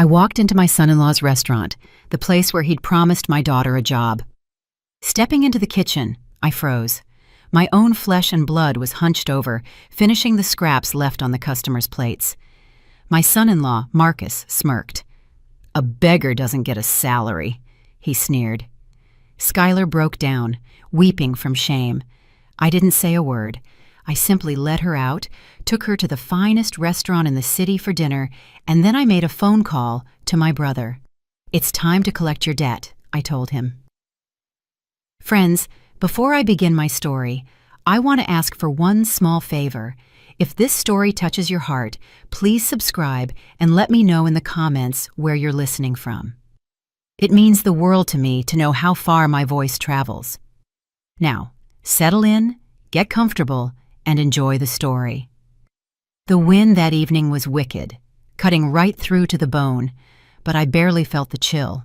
I walked into my son-in-law's restaurant, the place where he'd promised my daughter a job. Stepping into the kitchen, I froze. My own flesh and blood was hunched over, finishing the scraps left on the customers' plates. My son-in-law, Marcus, smirked. "A beggar doesn't get a salary," he sneered. Skylar broke down, weeping from shame. I didn't say a word. I simply let her out, took her to the finest restaurant in the city for dinner, and then I made a phone call to my brother. "It's time to collect your debt," I told him. Friends, before I begin my story, I want to ask for one small favor. If this story touches your heart, please subscribe and let me know in the comments where you're listening from. It means the world to me to know how far my voice travels. Now, settle in, get comfortable, and enjoy the story. The wind that evening was wicked, cutting right through to the bone, but I barely felt the chill.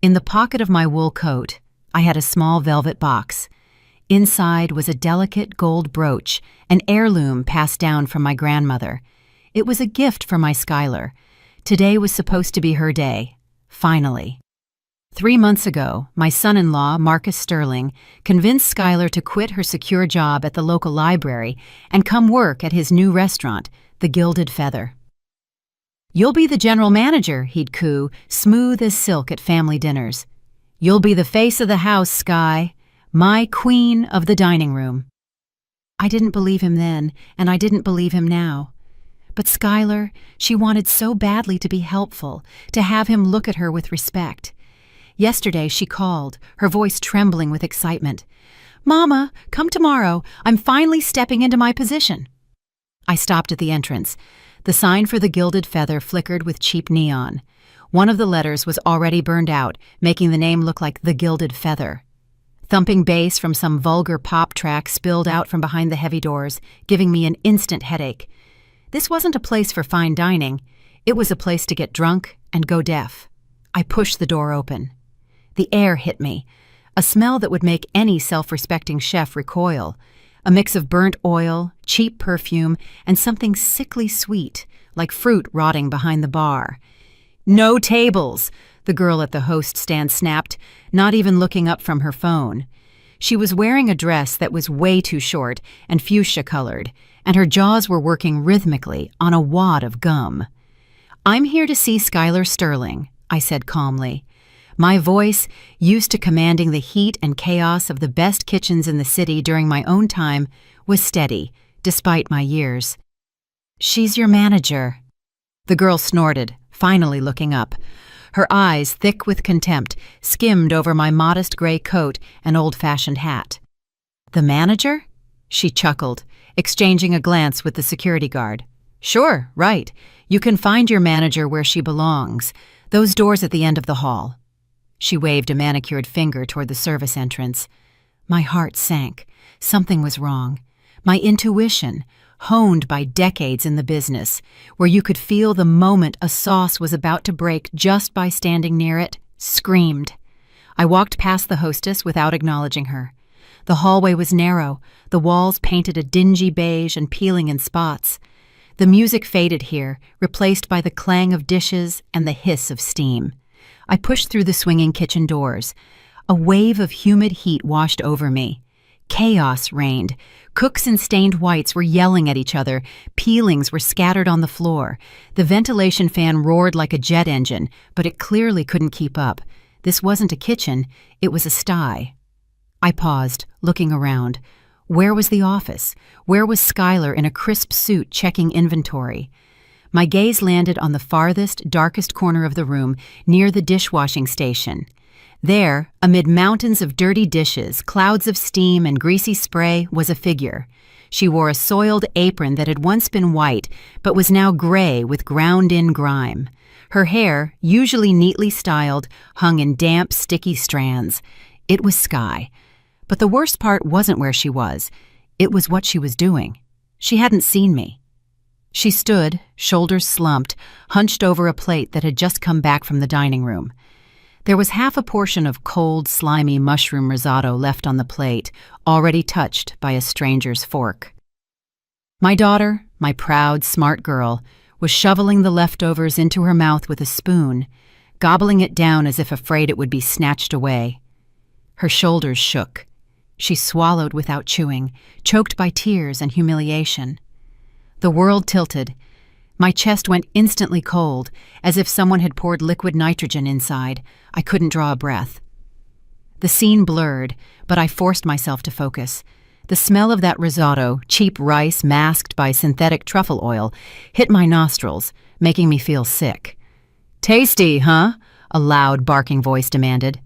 In the pocket of my wool coat, I had a small velvet box. Inside was a delicate gold brooch, an heirloom passed down from my grandmother. It was a gift for my Skylar. Today was supposed to be her day. Finally. 3 months ago, my son-in-law, Marcus Sterling, convinced Skylar to quit her secure job at the local library and come work at his new restaurant, the Gilded Feather. "You'll be the general manager," he'd coo, smooth as silk at family dinners. "You'll be the face of the house, Sky. My queen of the dining room." I didn't believe him then, and I didn't believe him now. But Skylar, she wanted so badly to be helpful, to have him look at her with respect. Yesterday she called, her voice trembling with excitement. "Mama, come tomorrow. I'm finally stepping into my position." I stopped at the entrance. The sign for the Gilded Feather flickered with cheap neon. One of the letters was already burned out, making the name look like The Gilded Feather. Thumping bass from some vulgar pop track spilled out from behind the heavy doors, giving me an instant headache. This wasn't a place for fine dining. It was a place to get drunk and go deaf. I pushed the door open. The air hit me, a smell that would make any self-respecting chef recoil, a mix of burnt oil, cheap perfume, and something sickly sweet, like fruit rotting behind the bar. "No tables!" the girl at the host stand snapped, not even looking up from her phone. She was wearing a dress that was way too short and fuchsia-colored, and her jaws were working rhythmically on a wad of gum. "I'm here to see Skylar Sterling," I said calmly. My voice, used to commanding the heat and chaos of the best kitchens in the city during my own time, was steady, despite my years. "She's your manager." The girl snorted, finally looking up. Her eyes, thick with contempt, skimmed over my modest gray coat and old-fashioned hat. "The manager?" She chuckled, exchanging a glance with the security guard. "Sure, right. You can find your manager where she belongs. Those doors at the end of the hall." She waved a manicured finger toward the service entrance. My heart sank. Something was wrong. My intuition, honed by decades in the business, where you could feel the moment a sauce was about to break just by standing near it, screamed. I walked past the hostess without acknowledging her. The hallway was narrow, the walls painted a dingy beige and peeling in spots. The music faded here, replaced by the clang of dishes and the hiss of steam. I pushed through the swinging kitchen doors. A wave of humid heat washed over me. Chaos reigned. Cooks in stained whites were yelling at each other. Peelings were scattered on the floor. The ventilation fan roared like a jet engine, but it clearly couldn't keep up. This wasn't a kitchen, it was a sty. I paused, looking around. Where was the office? Where was Skylar in a crisp suit checking inventory? My gaze landed on the farthest, darkest corner of the room, near the dishwashing station. There, amid mountains of dirty dishes, clouds of steam, and greasy spray, was a figure. She wore a soiled apron that had once been white, but was now gray with ground-in grime. Her hair, usually neatly styled, hung in damp, sticky strands. It was Sky. But the worst part wasn't where she was. It was what she was doing. She hadn't seen me. She stood, shoulders slumped, hunched over a plate that had just come back from the dining room. There was half a portion of cold, slimy mushroom risotto left on the plate, already touched by a stranger's fork. My daughter, my proud, smart girl, was shoveling the leftovers into her mouth with a spoon, gobbling it down as if afraid it would be snatched away. Her shoulders shook. She swallowed without chewing, choked by tears and humiliation. The world tilted. My chest went instantly cold, as if someone had poured liquid nitrogen inside. I couldn't draw a breath. The scene blurred, but I forced myself to focus. The smell of that risotto, cheap rice masked by synthetic truffle oil, hit my nostrils, making me feel sick. "Tasty, huh?" a loud, barking voice demanded.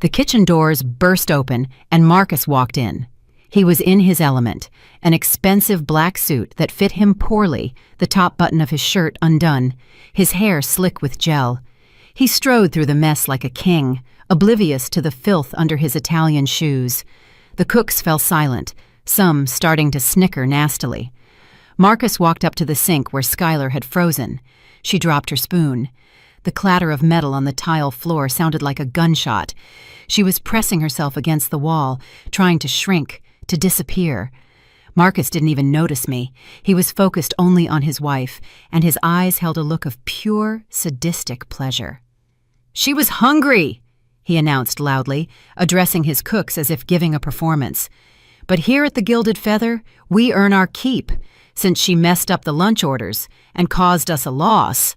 The kitchen doors burst open, and Marcus walked in. He was in his element, an expensive black suit that fit him poorly, the top button of his shirt undone, his hair slick with gel. He strode through the mess like a king, oblivious to the filth under his Italian shoes. The cooks fell silent, some starting to snicker nastily. Marcus walked up to the sink where Skylar had frozen. She dropped her spoon. The clatter of metal on the tile floor sounded like a gunshot. She was pressing herself against the wall, trying to shrink, to disappear. Marcus didn't even notice me. He was focused only on his wife, and his eyes held a look of pure, sadistic pleasure. "She was hungry," he announced loudly, addressing his cooks as if giving a performance. "But here at the Gilded Feather, we earn our keep, since she messed up the lunch orders and caused us a loss."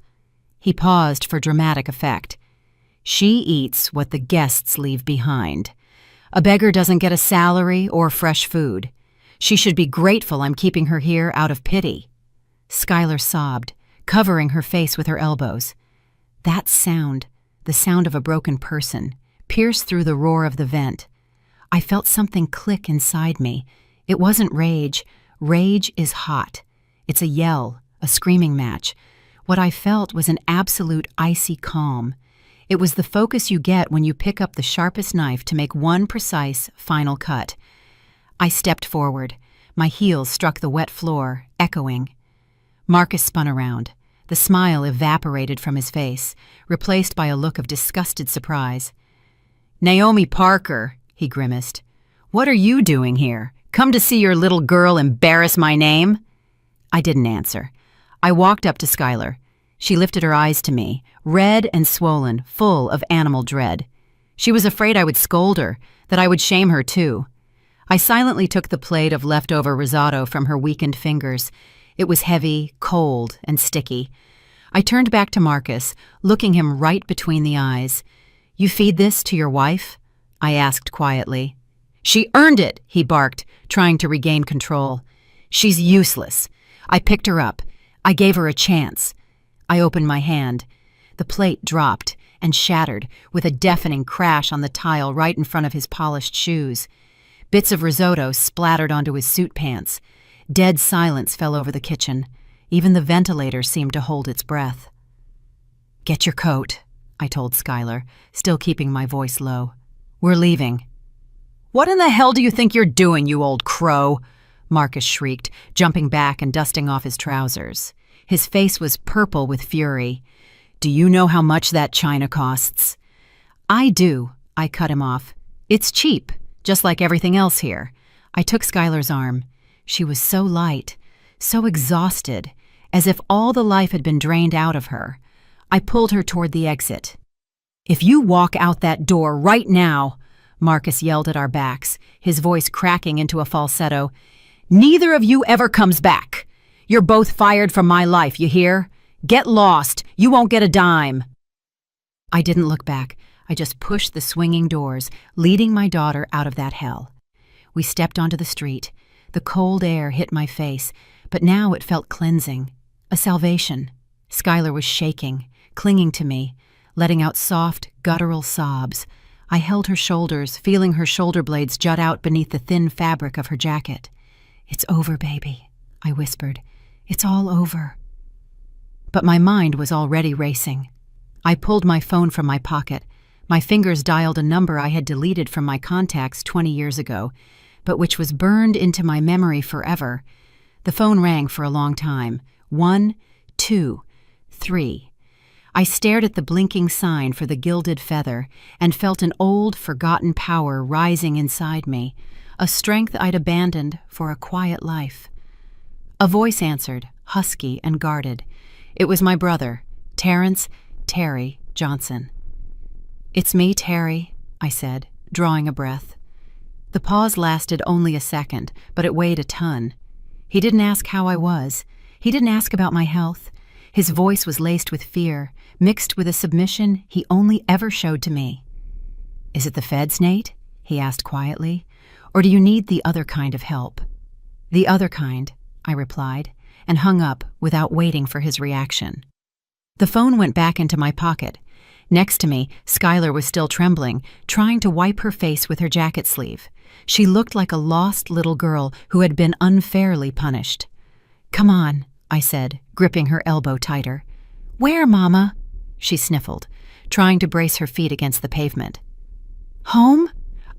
He paused for dramatic effect. "She eats what the guests leave behind. A beggar doesn't get a salary or fresh food. She should be grateful I'm keeping her here out of pity." Skylar sobbed, covering her face with her elbows. That sound, the sound of a broken person, pierced through the roar of the vent. I felt something click inside me. It wasn't rage. Rage is hot. It's a yell, a screaming match. What I felt was an absolute icy calm. It was the focus you get when you pick up the sharpest knife to make one precise, final cut. I stepped forward. My heels struck the wet floor, echoing. Marcus spun around. The smile evaporated from his face, replaced by a look of disgusted surprise. "Naomi Parker," he grimaced. "What are you doing here? Come to see your little girl embarrass my name?" I didn't answer. I walked up to Skylar. She lifted her eyes to me, red and swollen, full of animal dread. She was afraid I would scold her, that I would shame her too. I silently took the plate of leftover risotto from her weakened fingers. It was heavy, cold, and sticky. I turned back to Marcus, looking him right between the eyes. "You feed this to your wife?" I asked quietly. "She earned it," he barked, trying to regain control. "She's useless. I picked her up. I gave her a chance." I opened my hand. The plate dropped and shattered with a deafening crash on the tile right in front of his polished shoes. Bits of risotto splattered onto his suit pants. Dead silence fell over the kitchen. Even the ventilator seemed to hold its breath. "Get your coat," I told Skylar, still keeping my voice low. "We're leaving." "What in the hell do you think you're doing, you old crow?" Marcus shrieked, jumping back and dusting off his trousers. His face was purple with fury. "Do you know how much that china costs?" "I do," I cut him off. "It's cheap, just like everything else here." I took Skylar's arm. She was so light, so exhausted, as if all the life had been drained out of her. I pulled her toward the exit. "If you walk out that door right now," Marcus yelled at our backs, his voice cracking into a falsetto, "neither of you ever comes back. You're both fired from my life, you hear? Get lost. You won't get a dime." I didn't look back. I just pushed the swinging doors, leading my daughter out of that hell. We stepped onto the street. The cold air hit my face, but now it felt cleansing, a salvation. Skylar was shaking, clinging to me, letting out soft, guttural sobs. I held her shoulders, feeling her shoulder blades jut out beneath the thin fabric of her jacket. "It's over, baby," I whispered. "It's all over." But my mind was already racing. I pulled my phone from my pocket. My fingers dialed a number I had deleted from my contacts 20 years ago, but which was burned into my memory forever. The phone rang for a long time. 1, 2, 3. I stared at the blinking sign for the Gilded Feather and felt an old, forgotten power rising inside me, a strength I'd abandoned for a quiet life. A voice answered, husky and guarded. It was my brother, Terry Johnson. "It's me, Terry," I said, drawing a breath. The pause lasted only a second, but it weighed a ton. He didn't ask how I was. He didn't ask about my health. His voice was laced with fear, mixed with a submission he only ever showed to me. "Is it the feds, Nate?" he asked quietly. "Or do you need the other kind of help?" "The other kind," I replied, and hung up without waiting for his reaction. The phone went back into my pocket. Next to me, Skylar was still trembling, trying to wipe her face with her jacket sleeve. She looked like a lost little girl who had been unfairly punished. "Come on," I said, gripping her elbow tighter. "Where, Mama?" she sniffled, trying to brace her feet against the pavement. "Home?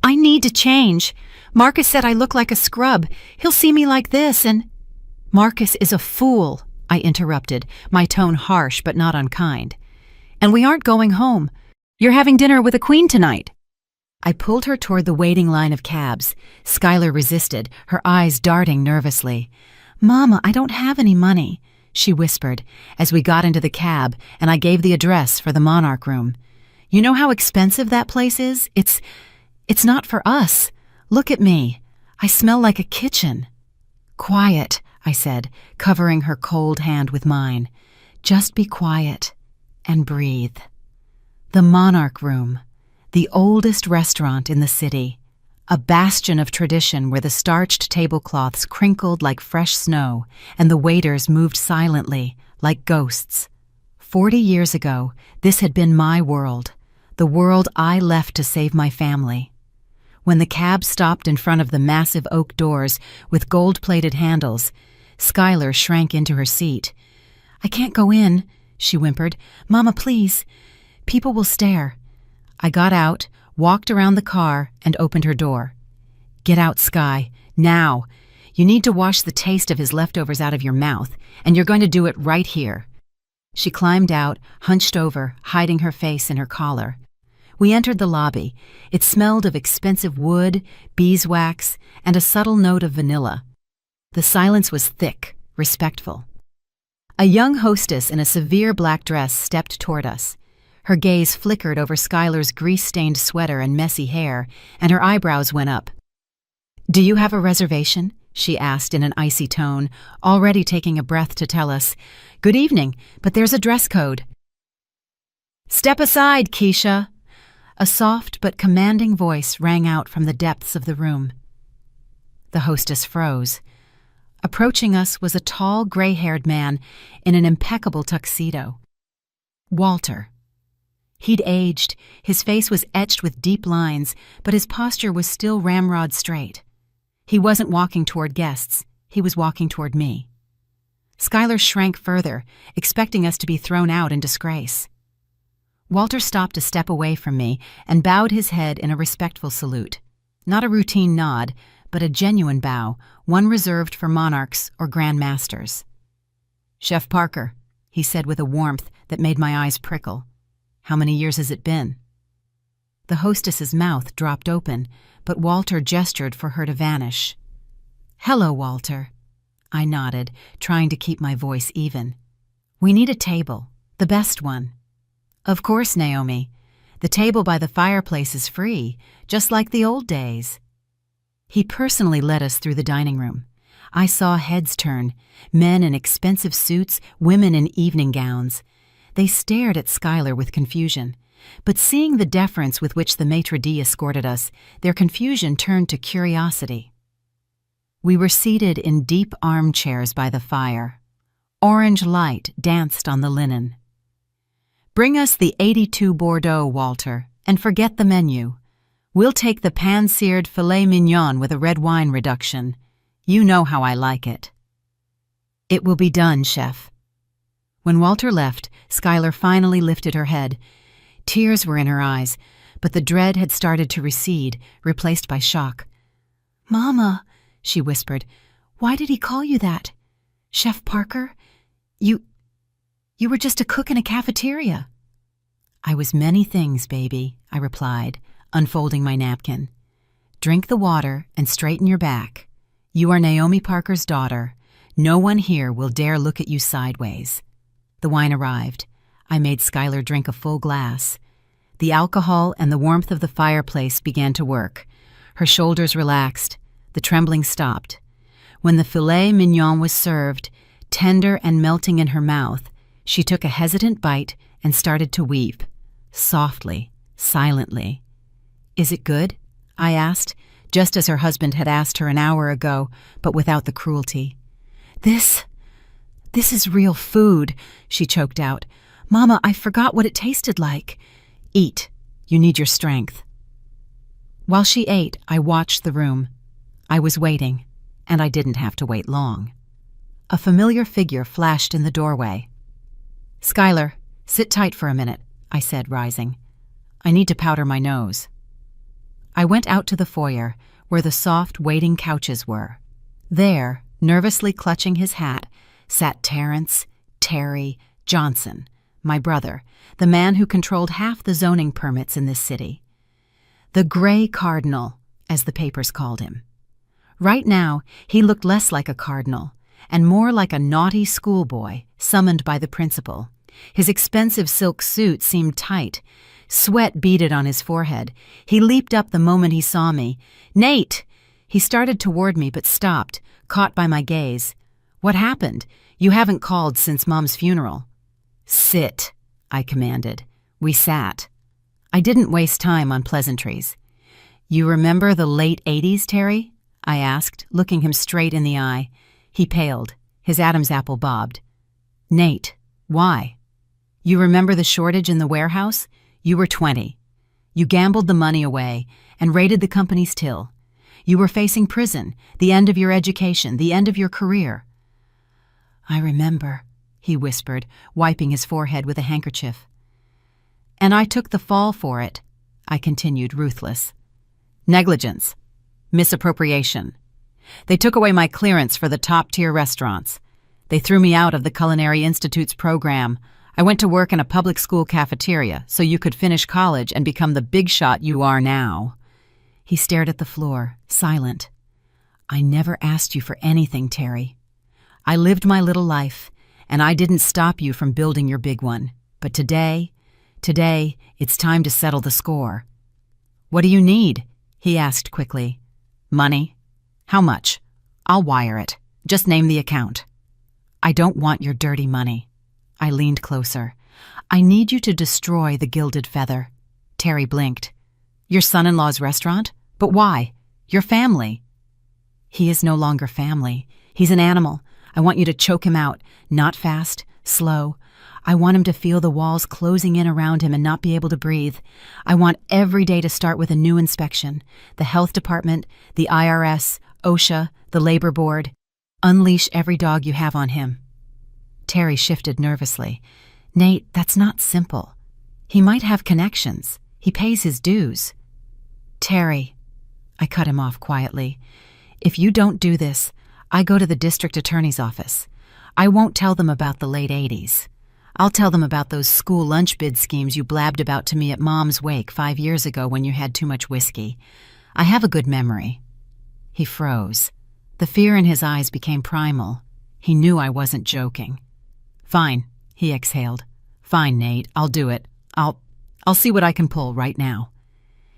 I need to change. Marcus said I look like a scrub. He'll see me like this and—" "Marcus is a fool," I interrupted, my tone harsh but not unkind. "And we aren't going home. You're having dinner with a queen tonight." I pulled her toward the waiting line of cabs. Skylar resisted, her eyes darting nervously. "Mama, I don't have any money," she whispered as we got into the cab and I gave the address for the Monarch Room. "You know how expensive that place is? It's not for us. Look at me. I smell like a kitchen." "Quiet," I said, covering her cold hand with mine. "Just be quiet and breathe." The Monarch Room, the oldest restaurant in the city, a bastion of tradition where the starched tablecloths crinkled like fresh snow and the waiters moved silently, like ghosts. 40 years ago, this had been my world, the world I left to save my family. When the cab stopped in front of the massive oak doors with gold-plated handles, Skylar shrank into her seat. "I can't go in," she whimpered. "Mama, please. People will stare." I got out, walked around the car, and opened her door. "Get out, Sky. Now. You need to wash the taste of his leftovers out of your mouth, and you're going to do it right here." She climbed out, hunched over, hiding her face in her collar. We entered the lobby. It smelled of expensive wood, beeswax, and a subtle note of vanilla. The silence was thick, respectful. A young hostess in a severe black dress stepped toward us. Her gaze flickered over Skylar's grease-stained sweater and messy hair, and her eyebrows went up. "Do you have a reservation?" she asked in an icy tone, already taking a breath to tell us, "Good evening, but there's a dress code." "Step aside, Keisha!" A soft but commanding voice rang out from the depths of the room. The hostess froze. Approaching us was a tall, gray-haired man in an impeccable tuxedo. Walter. He'd aged, his face was etched with deep lines, but his posture was still ramrod straight. He wasn't walking toward guests, he was walking toward me. Skylar shrank further, expecting us to be thrown out in disgrace. Walter stopped a step away from me and bowed his head in a respectful salute. Not a routine nod, but a genuine bow, one reserved for monarchs or grand masters. "Chef Parker," he said with a warmth that made my eyes prickle. "How many years has it been?" The hostess's mouth dropped open, but Walter gestured for her to vanish. "Hello, Walter." I nodded, trying to keep my voice even. "We need a table, the best one." "Of course, Naomi. The table by the fireplace is free, just like the old days." He personally led us through the dining room. I saw heads turn, men in expensive suits, women in evening gowns. They stared at Skylar with confusion, but seeing the deference with which the maitre d' escorted us, their confusion turned to curiosity. We were seated in deep armchairs by the fire. Orange light danced on the linen. "Bring us the 82 Bordeaux, Walter, and forget the menu. We'll take the pan-seared filet mignon with a red wine reduction. You know how I like it." "It will be done, Chef." When Walter left, Skylar finally lifted her head. Tears were in her eyes, but the dread had started to recede, replaced by shock. "Mama," she whispered, "why did he call you that? Chef Parker? You were just a cook in a cafeteria." "I was many things, baby," I replied, unfolding my napkin. "Drink the water and straighten your back. You are Naomi Parker's daughter. No one here will dare look at you sideways." The wine arrived. I made Skylar drink a full glass. The alcohol and the warmth of the fireplace began to work. Her shoulders relaxed. The trembling stopped. When the filet mignon was served, tender and melting in her mouth, she took a hesitant bite and started to weep, softly, silently. "Is it good?" I asked, just as her husband had asked her an hour ago, but without the cruelty. This is real food," she choked out. "Mama, I forgot what it tasted like." "Eat. You need your strength." While she ate, I watched the room. I was waiting, and I didn't have to wait long. A familiar figure flashed in the doorway. "Skylar, sit tight for a minute," I said, rising. "I need to powder my nose." I went out to the foyer, where the soft, waiting couches were. There, nervously clutching his hat, sat Terry Johnson, my brother, the man who controlled half the zoning permits in this city. The Gray Cardinal, as the papers called him. Right now, he looked less like a cardinal, and more like a naughty schoolboy summoned by the principal. His expensive silk suit seemed tight. Sweat beaded on his forehead. He leaped up the moment he saw me. "Nate!" He started toward me but stopped, caught by my gaze. "What happened? You haven't called since Mom's funeral." "Sit," I commanded. We sat. I didn't waste time on pleasantries. "You remember the late 80s, Terry?" I asked, looking him straight in the eye. He paled. His Adam's apple bobbed. "Nate, why?" "You remember the shortage in the warehouse? You were 20. You gambled the money away and raided the company's till. You were facing prison, the end of your education, the end of your career." "I remember," he whispered, wiping his forehead with a handkerchief. "And I took the fall for it," I continued, ruthless. "Negligence. Misappropriation. They took away my clearance for the top-tier restaurants. They threw me out of the Culinary Institute's program. I went to work in a public school cafeteria so you could finish college and become the big shot you are now." He stared at the floor, silent. "I never asked you for anything, Terry. I lived my little life, and I didn't stop you from building your big one. But today, it's time to settle the score." "What do you need?" he asked quickly. "Money. How much? I'll wire it. Just name the account." "I don't want your dirty money." I leaned closer. "I need you to destroy the Gilded Feather." Terry blinked. "Your son-in-law's restaurant? But why? Your family." "He is no longer family. He's an animal. I want you to choke him out. Not fast, slow. I want him to feel the walls closing in around him and not be able to breathe. I want every day to start with a new inspection. The health department, the IRS, OSHA, the labor board. Unleash every dog you have on him." Terry shifted nervously. "Nate, that's not simple. He might have connections. He pays his dues." "Terry," I cut him off quietly, "if you don't do this, I go to the district attorney's office. I won't tell them about the late 80s. I'll tell them about those school lunch bid schemes you blabbed about to me at Mom's wake 5 years ago when you had too much whiskey. I have a good memory." He froze. The fear in his eyes became primal. He knew I wasn't joking. "Fine," he exhaled. "Fine, Nate, I'll do it. I'll see what I can pull right now."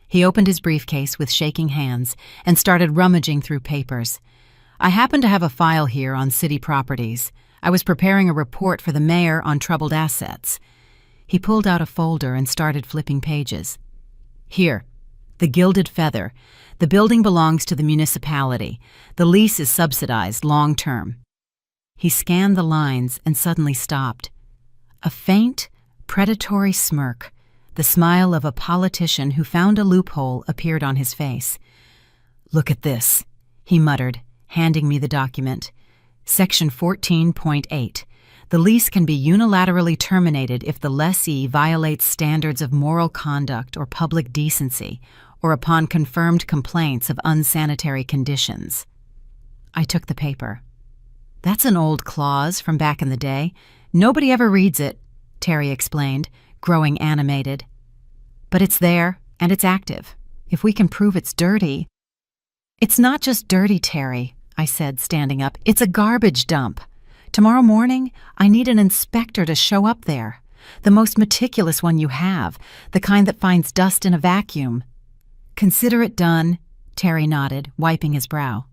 He opened his briefcase with shaking hands and started rummaging through papers. "I happen to have a file here on city properties. I was preparing a report for the mayor on troubled assets." He pulled out a folder and started flipping pages. "Here, the Gilded Feather. The building belongs to the municipality. The lease is subsidized long-term." He scanned the lines and suddenly stopped. A faint, predatory smirk, the smile of a politician who found a loophole, appeared on his face. "Look at this," he muttered, handing me the document. Section 14.8. The lease can be unilaterally terminated if the lessee violates standards of moral conduct or public decency, or upon confirmed complaints of unsanitary conditions. I took the paper. "That's an old clause from back in the day. Nobody ever reads it," Terry explained, growing animated. "But it's there, and it's active. If we can prove it's dirty—" "It's not just dirty, Terry," I said, standing up. "It's a garbage dump. Tomorrow morning, I need an inspector to show up there. The most meticulous one you have, the kind that finds dust in a vacuum." "Consider it done," Terry nodded, wiping his brow.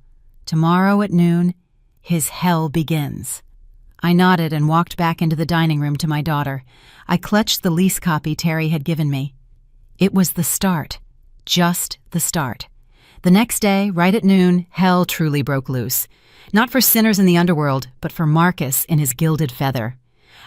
"Tomorrow at noon, his hell begins." I nodded and walked back into the dining room to my daughter. I clutched the lease copy Terry had given me. It was the start. Just the start. The next day, right at noon, hell truly broke loose. Not for sinners in the underworld, but for Marcus in his gilded feather.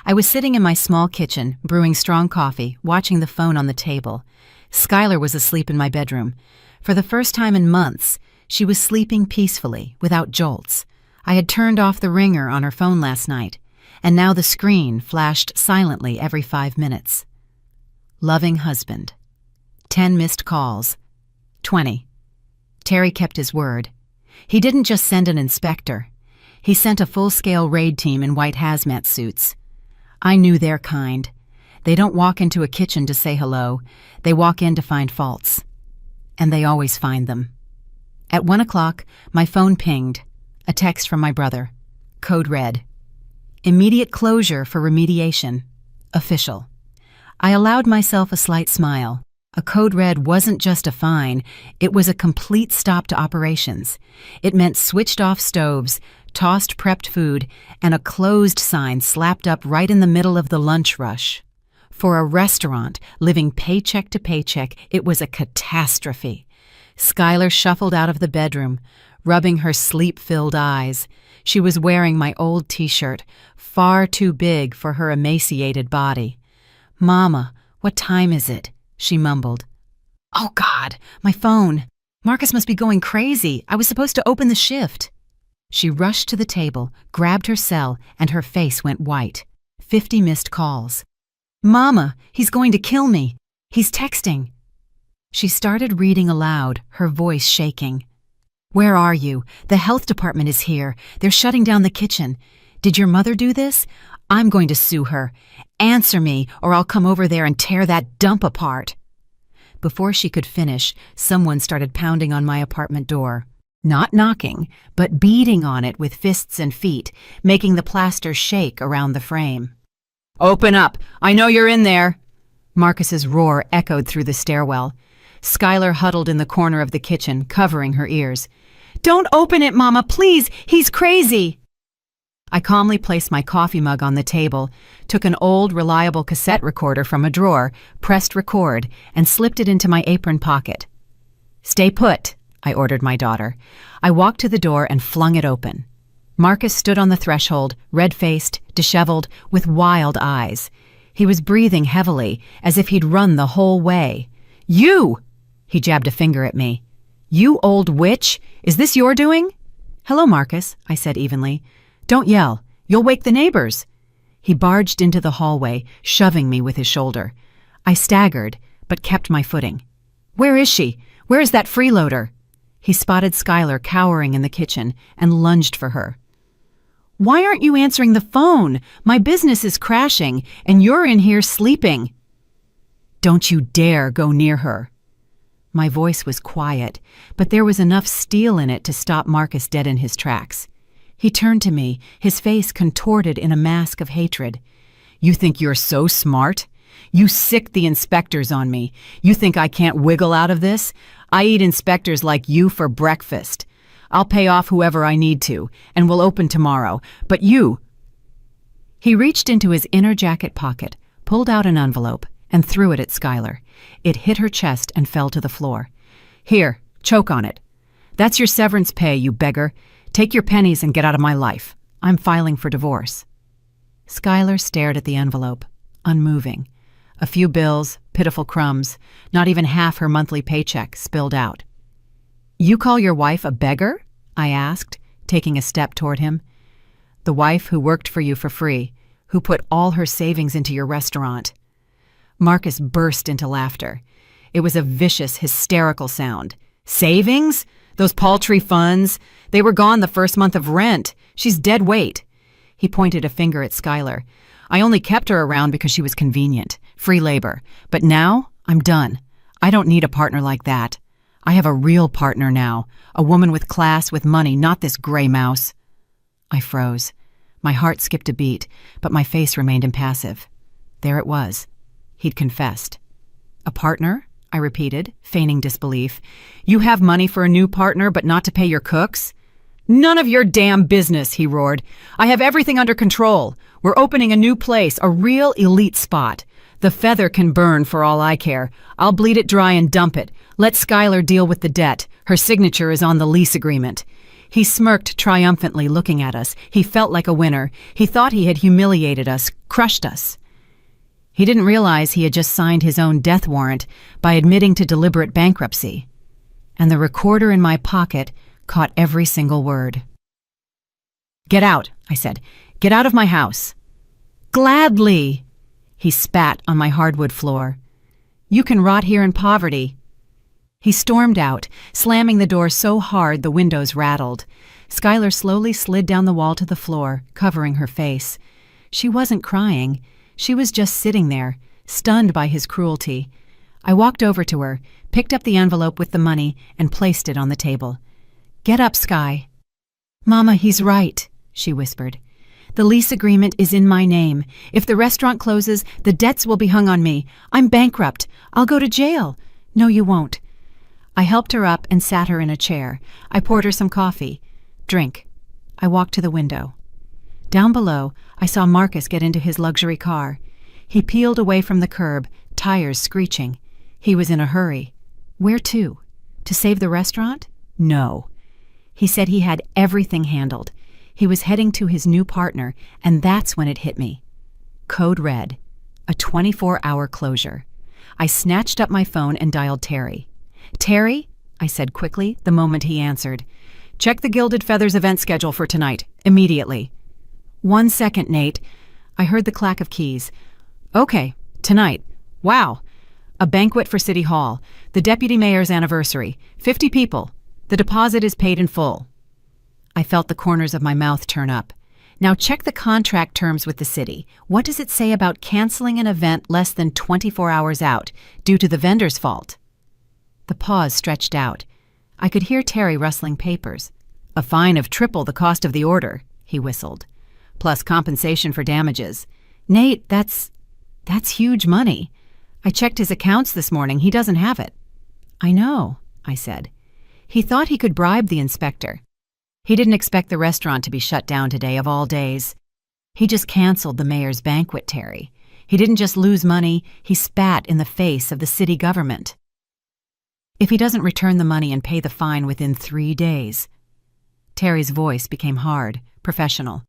I was sitting in my small kitchen, brewing strong coffee, watching the phone on the table. Skylar was asleep in my bedroom. For the first time in months, she was sleeping peacefully, without jolts. I had turned off the ringer on her phone last night, and now the screen flashed silently every 5 minutes. Loving husband. 10 missed calls. 20. Terry kept his word. He didn't just send an inspector. He sent a full-scale raid team in white hazmat suits. I knew their kind. They don't walk into a kitchen to say hello. They walk in to find faults. And they always find them. At 1 o'clock, my phone pinged. A text from my brother. Code red. Immediate closure for remediation. Official. I allowed myself a slight smile. A code red wasn't just a fine, it was a complete stop to operations. It meant switched off stoves, tossed prepped food, and a closed sign slapped up right in the middle of the lunch rush. For a restaurant living paycheck to paycheck, it was a catastrophe. Skylar shuffled out of the bedroom, rubbing her sleep-filled eyes. She was wearing my old t-shirt, far too big for her emaciated body. "Mama, what time is it?" she mumbled. "Oh, God, my phone. Marcus must be going crazy. I was supposed to open the shift." She rushed to the table, grabbed her cell, and her face went white. 50 missed calls. "Mama, he's going to kill me. He's texting." She started reading aloud, her voice shaking. "Where are you? The health department is here. They're shutting down the kitchen. Did your mother do this? I'm going to sue her. Answer me, or I'll come over there and tear that dump apart." Before she could finish, someone started pounding on my apartment door. Not knocking, but beating on it with fists and feet, making the plaster shake around the frame. "Open up! I know you're in there!" Marcus's roar echoed through the stairwell. Skylar huddled in the corner of the kitchen, covering her ears. "Don't open it, Mama, please! He's crazy!" I calmly placed my coffee mug on the table, took an old, reliable cassette recorder from a drawer, pressed record, and slipped it into my apron pocket. "Stay put," I ordered my daughter. I walked to the door and flung it open. Marcus stood on the threshold, red-faced, disheveled, with wild eyes. He was breathing heavily, as if he'd run the whole way. "You!" He jabbed a finger at me. "You old witch! Is this your doing?" "Hello, Marcus," I said evenly. "Don't yell. You'll wake the neighbors." He barged into the hallway, shoving me with his shoulder. I staggered, but kept my footing. "Where is she? Where is that freeloader?" He spotted Skylar cowering in the kitchen and lunged for her. "Why aren't you answering the phone? My business is crashing, and you're in here sleeping." "Don't you dare go near her." My voice was quiet, but there was enough steel in it to stop Marcus dead in his tracks. He turned to me, his face contorted in a mask of hatred. "You think you're so smart? You sicked the inspectors on me. You think I can't wiggle out of this? I eat inspectors like you for breakfast. I'll pay off whoever I need to, and we'll open tomorrow. But you—" He reached into his inner jacket pocket, pulled out an envelope, and threw it at Skylar. It hit her chest and fell to the floor. "Here, choke on it. That's your severance pay, you beggar. Take your pennies and get out of my life. I'm filing for divorce." Skylar stared at the envelope, unmoving. A few bills, pitiful crumbs, not even half her monthly paycheck spilled out. "You call your wife a beggar?" I asked, taking a step toward him. "The wife who worked for you for free, who put all her savings into your restaurant." Marcus burst into laughter. It was a vicious, hysterical sound. "Savings? Those paltry funds? They were gone the first month of rent. She's dead weight." He pointed a finger at Skylar. "I only kept her around because she was convenient. Free labor. But now, I'm done. I don't need a partner like that. I have a real partner now. A woman with class, with money, not this gray mouse." I froze. My heart skipped a beat, but my face remained impassive. There it was. He'd confessed. A partner? I repeated, feigning disbelief. You have money for a new partner, but not to pay your cooks? None of your damn business, he roared. I have everything under control. We're opening a new place, a real elite spot. The feather can burn for all I care. I'll bleed it dry and dump it. Let Skylar deal with the debt. Her signature is on the lease agreement. He smirked triumphantly, looking at us. He felt like a winner. He thought he had humiliated us, crushed us. He didn't realize he had just signed his own death warrant by admitting to deliberate bankruptcy. And the recorder in my pocket caught every single word. Get out, I said. Get out of my house. Gladly. He spat on my hardwood floor. You can rot here in poverty. He stormed out, slamming the door so hard the windows rattled. Skylar slowly slid down the wall to the floor, covering her face. She wasn't crying. She was just sitting there, stunned by his cruelty. I walked over to her, picked up the envelope with the money, and placed it on the table. Get up, Sky. Mama, he's right, she whispered. The lease agreement is in my name. If the restaurant closes, the debts will be hung on me. I'm bankrupt. I'll go to jail. No, you won't. I helped her up and sat her in a chair. I poured her some coffee. Drink. I walked to the window. Down below, I saw Marcus get into his luxury car. He peeled away from the curb, tires screeching. He was in a hurry. Where to? To save the restaurant? No. He said he had everything handled. He was heading to his new partner, and that's when it hit me. Code red. A 24-hour closure. I snatched up my phone and dialed Terry. Terry? I said quickly the moment he answered. Check the Gilded Feathers event schedule for tonight, immediately. 1 second, Nate. I heard the clack of keys. Okay, tonight. Wow. A banquet for City Hall. The deputy mayor's anniversary. 50 people. The deposit is paid in full. I felt the corners of my mouth turn up. Now check the contract terms with the city. What does it say about canceling an event less than 24 hours out, due to the vendor's fault? The pause stretched out. I could hear Terry rustling papers. A fine of triple the cost of the order, he whistled. Plus compensation for damages. Nate, that's huge money. I checked his accounts this morning. He doesn't have it. I know, I said. He thought he could bribe the inspector. He didn't expect the restaurant to be shut down today of all days. He just canceled the mayor's banquet, Terry. He didn't just lose money, he spat in the face of the city government. If he doesn't return the money and pay the fine within 3 days. Terry's voice became hard, professional.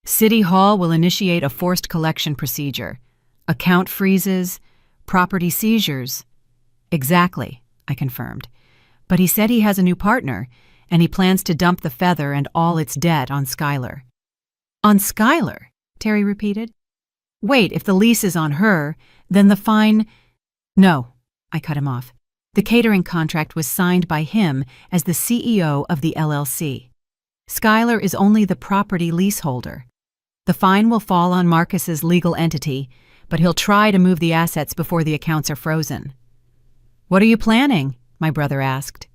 City Hall will initiate a forced collection procedure. Account freezes, property seizures. Exactly, I confirmed. But he said he has a new partner, and he plans to dump the feather and all its debt on Skylar. On Skylar? Terry repeated. Wait, if the lease is on her, then the fine… No, I cut him off. The catering contract was signed by him as the CEO of the LLC. Skylar is only the property leaseholder. The fine will fall on Marcus's legal entity, but he'll try to move the assets before the accounts are frozen. What are you planning? My brother asked.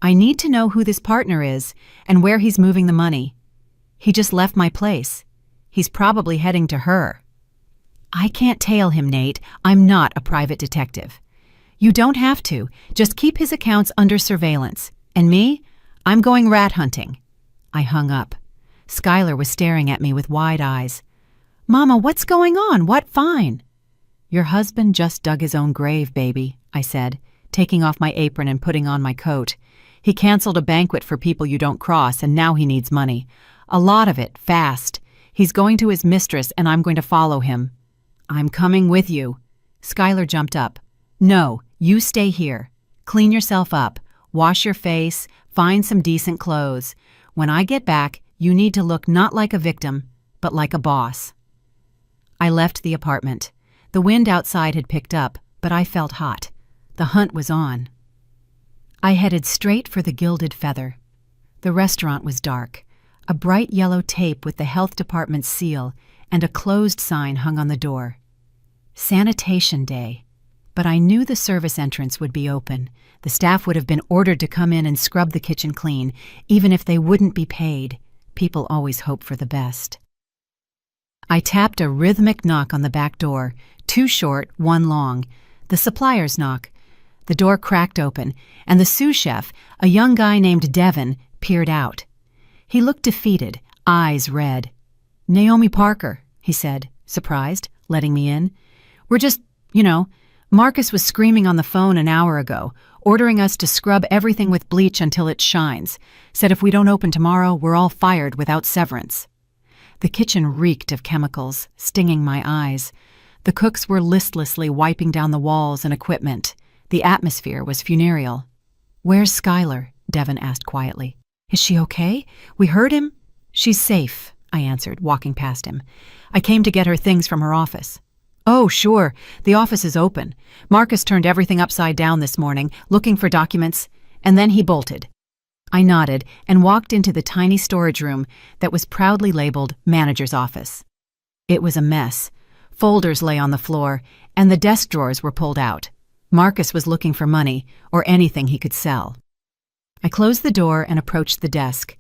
I need to know who this partner is and where he's moving the money. He just left my place. He's probably heading to her. I can't tail him, Nate. I'm not a private detective. You don't have to. Just keep his accounts under surveillance. And me? I'm going rat hunting. I hung up. Skylar was staring at me with wide eyes. Mama, what's going on? What fine? Your husband just dug his own grave, baby, I said, taking off my apron and putting on my coat. He canceled a banquet for people you don't cross, and now he needs money. A lot of it, fast. He's going to his mistress, and I'm going to follow him. I'm coming with you. Skylar jumped up. No, you stay here. Clean yourself up. Wash your face. Find some decent clothes. When I get back, you need to look not like a victim, but like a boss. I left the apartment. The wind outside had picked up, but I felt hot. The hunt was on. I headed straight for the Gilded Feather. The restaurant was dark. A bright yellow tape with the health department's seal and a closed sign hung on the door. Sanitation day. But I knew the service entrance would be open. The staff would have been ordered to come in and scrub the kitchen clean, even if they wouldn't be paid. People always hope for the best. I tapped a rhythmic knock on the back door, 2 short, 1 long. The supplier's knock. The door cracked open, and the sous chef, a young guy named Devin, peered out. He looked defeated, eyes red. "Naomi Parker," he said, surprised, letting me in. "We're just, Marcus was screaming on the phone an hour ago, ordering us to scrub everything with bleach until it shines. Said if we don't open tomorrow, we're all fired without severance." The kitchen reeked of chemicals, stinging my eyes. The cooks were listlessly wiping down the walls and equipment. The atmosphere was funereal. "Where's Skylar?" Devin asked quietly. "Is she okay? We heard him." "She's safe," I answered, walking past him. "I came to get her things from her office." "Oh, sure. The office is open. Marcus turned everything upside down this morning, looking for documents, and then he bolted." I nodded and walked into the tiny storage room that was proudly labeled Manager's Office. It was a mess. Folders lay on the floor, and the desk drawers were pulled out. Marcus was looking for money, or anything he could sell. I closed the door and approached the desk.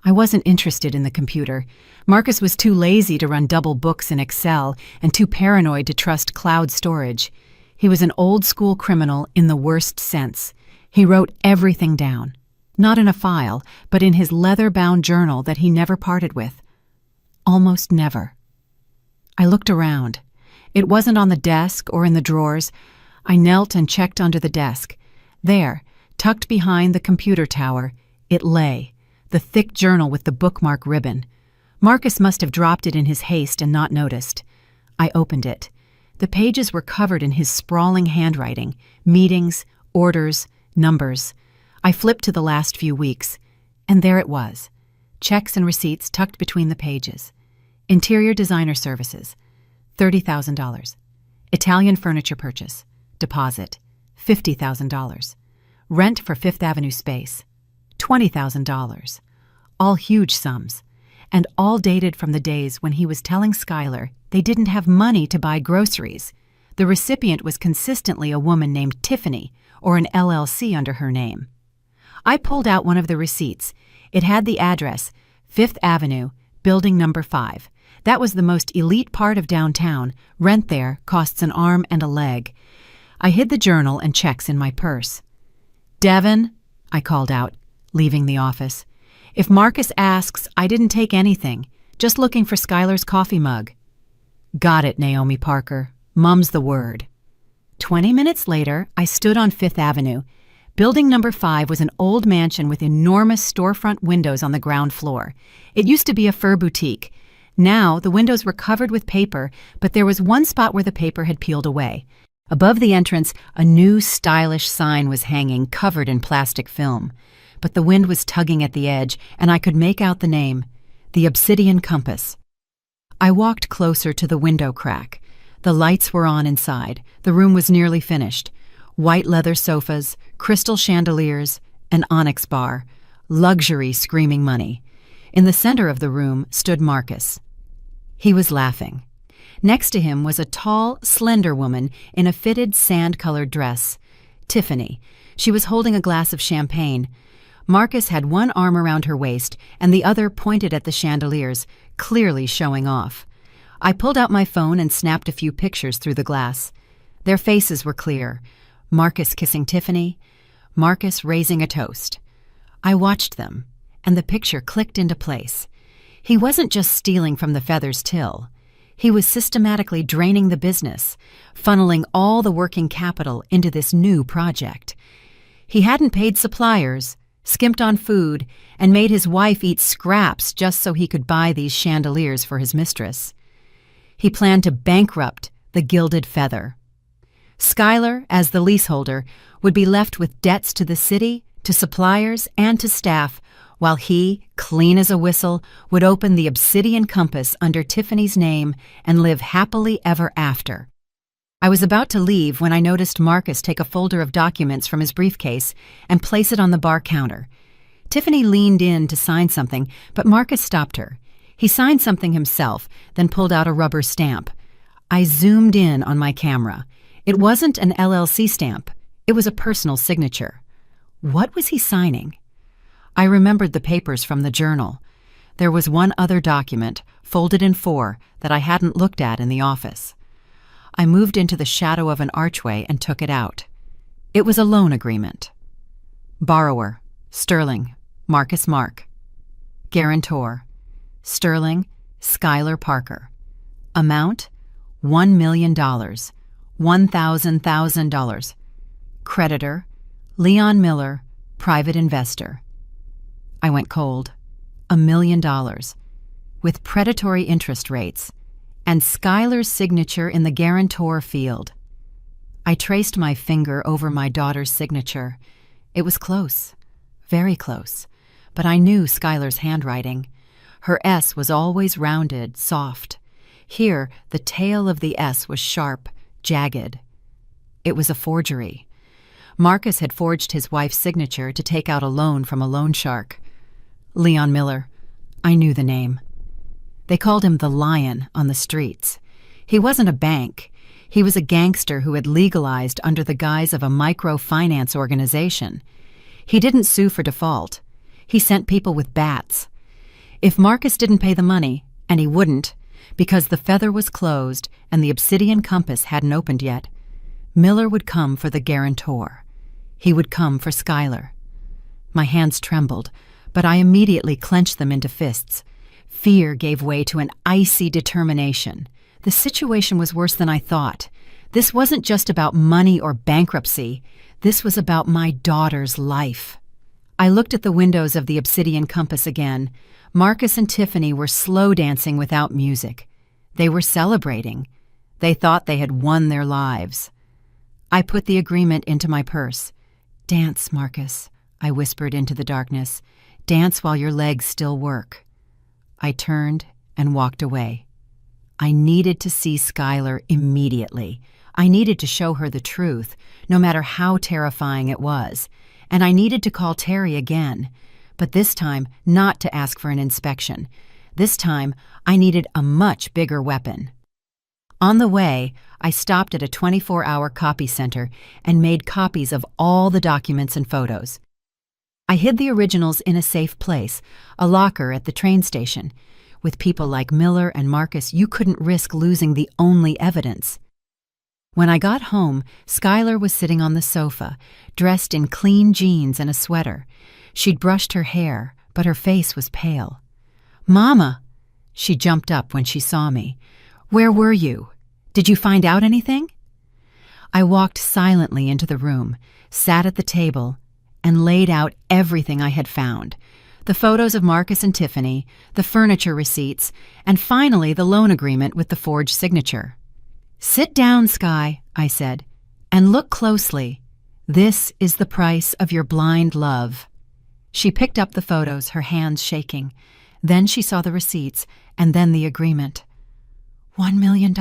I wasn't interested in the computer. Marcus was too lazy to run double books in Excel and too paranoid to trust cloud storage. He was an old-school criminal in the worst sense. He wrote everything down. Not in a file, but in his leather-bound journal that he never parted with. Almost never. I looked around. It wasn't on the desk or in the drawers. I knelt and checked under the desk. There, tucked behind the computer tower, it lay, the thick journal with the bookmark ribbon. Marcus must have dropped it in his haste and not noticed. I opened it. The pages were covered in his sprawling handwriting, meetings, orders, numbers. I flipped to the last few weeks, and there it was. Checks and receipts tucked between the pages. Interior designer services, $30,000. Italian furniture purchase, deposit, $50,000. Rent for Fifth Avenue space, $20,000. All huge sums, and all dated from the days when he was telling Skylar they didn't have money to buy groceries. The recipient was consistently a woman named Tiffany, or an LLC under her name. I pulled out one of the receipts. It had the address, Fifth Avenue, building number 5. That was the most elite part of downtown. Rent there costs an arm and a leg. I hid the journal and checks in my purse. "Devin," I called out, leaving the office. "If Marcus asks, I didn't take anything. Just looking for Skylar's coffee mug." "Got it, Naomi Parker. Mum's the word." 20 minutes later, I stood on Fifth Avenue. Building number 5 was an old mansion with enormous storefront windows on the ground floor. It used to be a fur boutique. Now, the windows were covered with paper, but there was one spot where the paper had peeled away. Above the entrance, a new, stylish sign was hanging, covered in plastic film. But the wind was tugging at the edge, and I could make out the name, the Obsidian Compass. I walked closer to the window crack. The lights were on inside. The room was nearly finished. White leather sofas, crystal chandeliers, an onyx bar. Luxury screaming money. In the center of the room stood Marcus. He was laughing. Next to him was a tall, slender woman in a fitted sand-colored dress. Tiffany. She was holding a glass of champagne. Marcus had one arm around her waist and the other pointed at the chandeliers, clearly showing off. I pulled out my phone and snapped a few pictures through the glass. Their faces were clear. Marcus kissing Tiffany, Marcus raising a toast. I watched them, and the picture clicked into place. He wasn't just stealing from the Feathers till. He was systematically draining the business, funneling all the working capital into this new project. He hadn't paid suppliers, skimped on food, and made his wife eat scraps just so he could buy these chandeliers for his mistress. He planned to bankrupt the Gilded Feather. Skylar, as the leaseholder, would be left with debts to the city, to suppliers, and to staff, while he, clean as a whistle, would open the Obsidian Compass under Tiffany's name and live happily ever after. I was about to leave when I noticed Marcus take a folder of documents from his briefcase and place it on the bar counter. Tiffany leaned in to sign something, but Marcus stopped her. He signed something himself, then pulled out a rubber stamp. I zoomed in on my camera. It wasn't an LLC stamp. It was a personal signature. What was he signing? I remembered the papers from the journal. There was one other document, folded in 4, that I hadn't looked at in the office. I moved into the shadow of an archway and took it out. It was a loan agreement. Borrower, Sterling, Marcus Mark. Guarantor, Sterling, Skylar Parker. Amount, $1 million, $1,000. Creditor, Leon Miller, private investor. I went cold. $1 million, with predatory interest rates, and Skylar's signature in the guarantor field. I traced my finger over my daughter's signature. It was close, very close, but I knew Skylar's handwriting. Her S was always rounded, soft. Here, the tail of the S was sharp, jagged. It was a forgery. Marcus had forged his wife's signature to take out a loan from a loan shark. Leon Miller. I knew the name. They called him the Lion on the streets. He wasn't a bank. He was a gangster who had legalized under the guise of a microfinance organization. He didn't sue for default. He sent people with bats. If Marcus didn't pay the money, and he wouldn't, because the Feather was closed and the Obsidian Compass hadn't opened yet, Miller would come for the guarantor. He would come for Skylar. My hands trembled, but I immediately clenched them into fists. Fear gave way to an icy determination. The situation was worse than I thought. This wasn't just about money or bankruptcy. This was about my daughter's life. I looked at the windows of the Obsidian Compass again. Marcus and Tiffany were slow dancing without music. They were celebrating. They thought they had won their lives. I put the agreement into my purse. "Dance, Marcus," I whispered into the darkness. "Dance while your legs still work." I turned and walked away. I needed to see Skylar immediately. I needed to show her the truth, no matter how terrifying it was. And I needed to call Terry again, but this time not to ask for an inspection. This time, I needed a much bigger weapon. On the way, I stopped at a 24-hour copy center and made copies of all the documents and photos. I hid the originals in a safe place, a locker at the train station. With people like Miller and Marcus, you couldn't risk losing the only evidence. When I got home, Skylar was sitting on the sofa, dressed in clean jeans and a sweater. She'd brushed her hair, but her face was pale. "Mama!" She jumped up when she saw me. "Where were you? Did you find out anything?" I walked silently into the room, sat at the table, and laid out everything I had found. The photos of Marcus and Tiffany, the furniture receipts, and finally the loan agreement with the forged signature. "Sit down, Sky," I said, "and look closely. This is the price of your blind love." She picked up the photos, her hands shaking. Then she saw the receipts, and then the agreement. $1 million,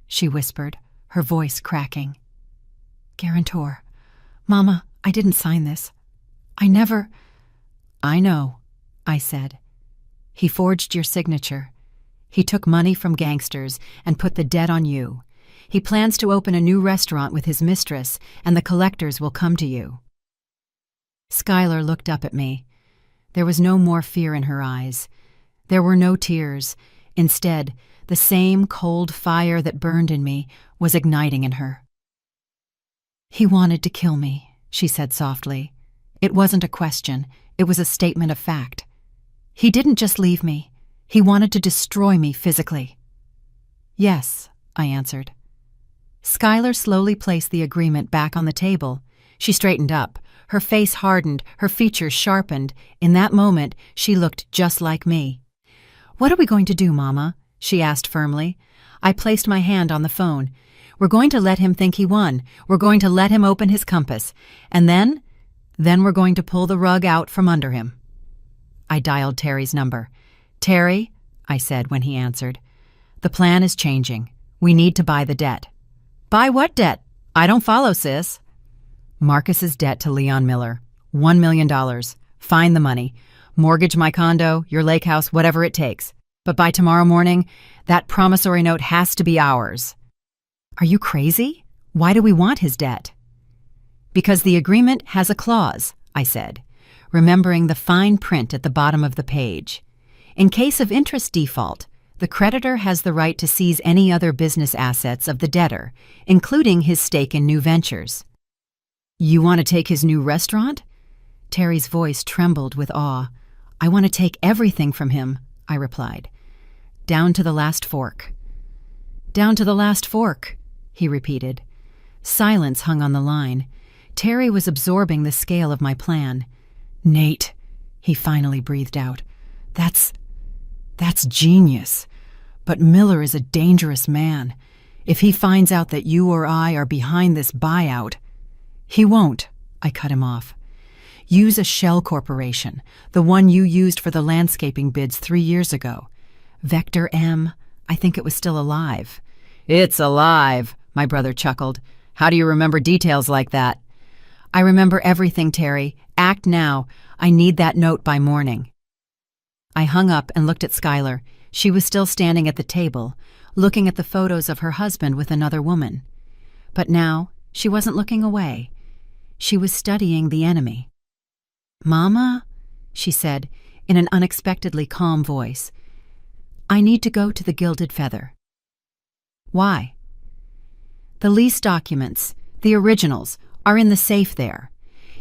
she whispered, her voice cracking. "Guarantor. Mama, I didn't sign this. I never—" "I know," I said. "He forged your signature. He took money from gangsters and put the debt on you. He plans to open a new restaurant with his mistress, and the collectors will come to you." Skylar looked up at me. There was no more fear in her eyes. There were no tears. Instead, the same cold fire that burned in me was igniting in her. "He wanted to kill me," she said softly. It wasn't a question. It was a statement of fact. "He didn't just leave me. He wanted to destroy me physically." "Yes," I answered. Skylar slowly placed the agreement back on the table. She straightened up. Her face hardened, her features sharpened. In that moment, she looked just like me. "What are we going to do, Mama?" she asked firmly. I placed my hand on the phone. "We're going to let him think he won. We're going to let him open his compass. And then we're going to pull the rug out from under him." I dialed Terry's number. "Terry," I said when he answered, "the plan is changing. We need to buy the debt." "Buy what debt? I don't follow, sis." "Marcus's debt to Leon Miller. $1 million. Find the money. Mortgage my condo, your lake house, whatever it takes. But by tomorrow morning, that promissory note has to be ours." "Are you crazy? Why do we want his debt?" "Because the agreement has a clause," I said, remembering the fine print at the bottom of the page. In case of interest default, the creditor has the right to seize any other business assets of the debtor, including his stake in new ventures. You want to take his new restaurant? Terry's voice trembled with awe. I want to take everything from him, I replied. Down to the last fork. Down to the last fork, he repeated. Silence hung on the line. Terry was absorbing the scale of my plan. Nate, he finally breathed out. That's genius. But Miller is a dangerous man. If he finds out that you or I are behind this buyout... He won't, I cut him off. Use a shell corporation, the one you used for the landscaping bids 3 years ago. Vector M, I think it was still alive. It's alive, my brother chuckled. How do you remember details like that? I remember everything, Terry. Act now. I need that note by morning. I hung up and looked at Skylar. She was still standing at the table, looking at the photos of her husband with another woman. But now, she wasn't looking away. She was studying the enemy. Mama, she said, in an unexpectedly calm voice, I need to go to the Gilded Feather. Why? The lease documents, the originals, are in the safe there.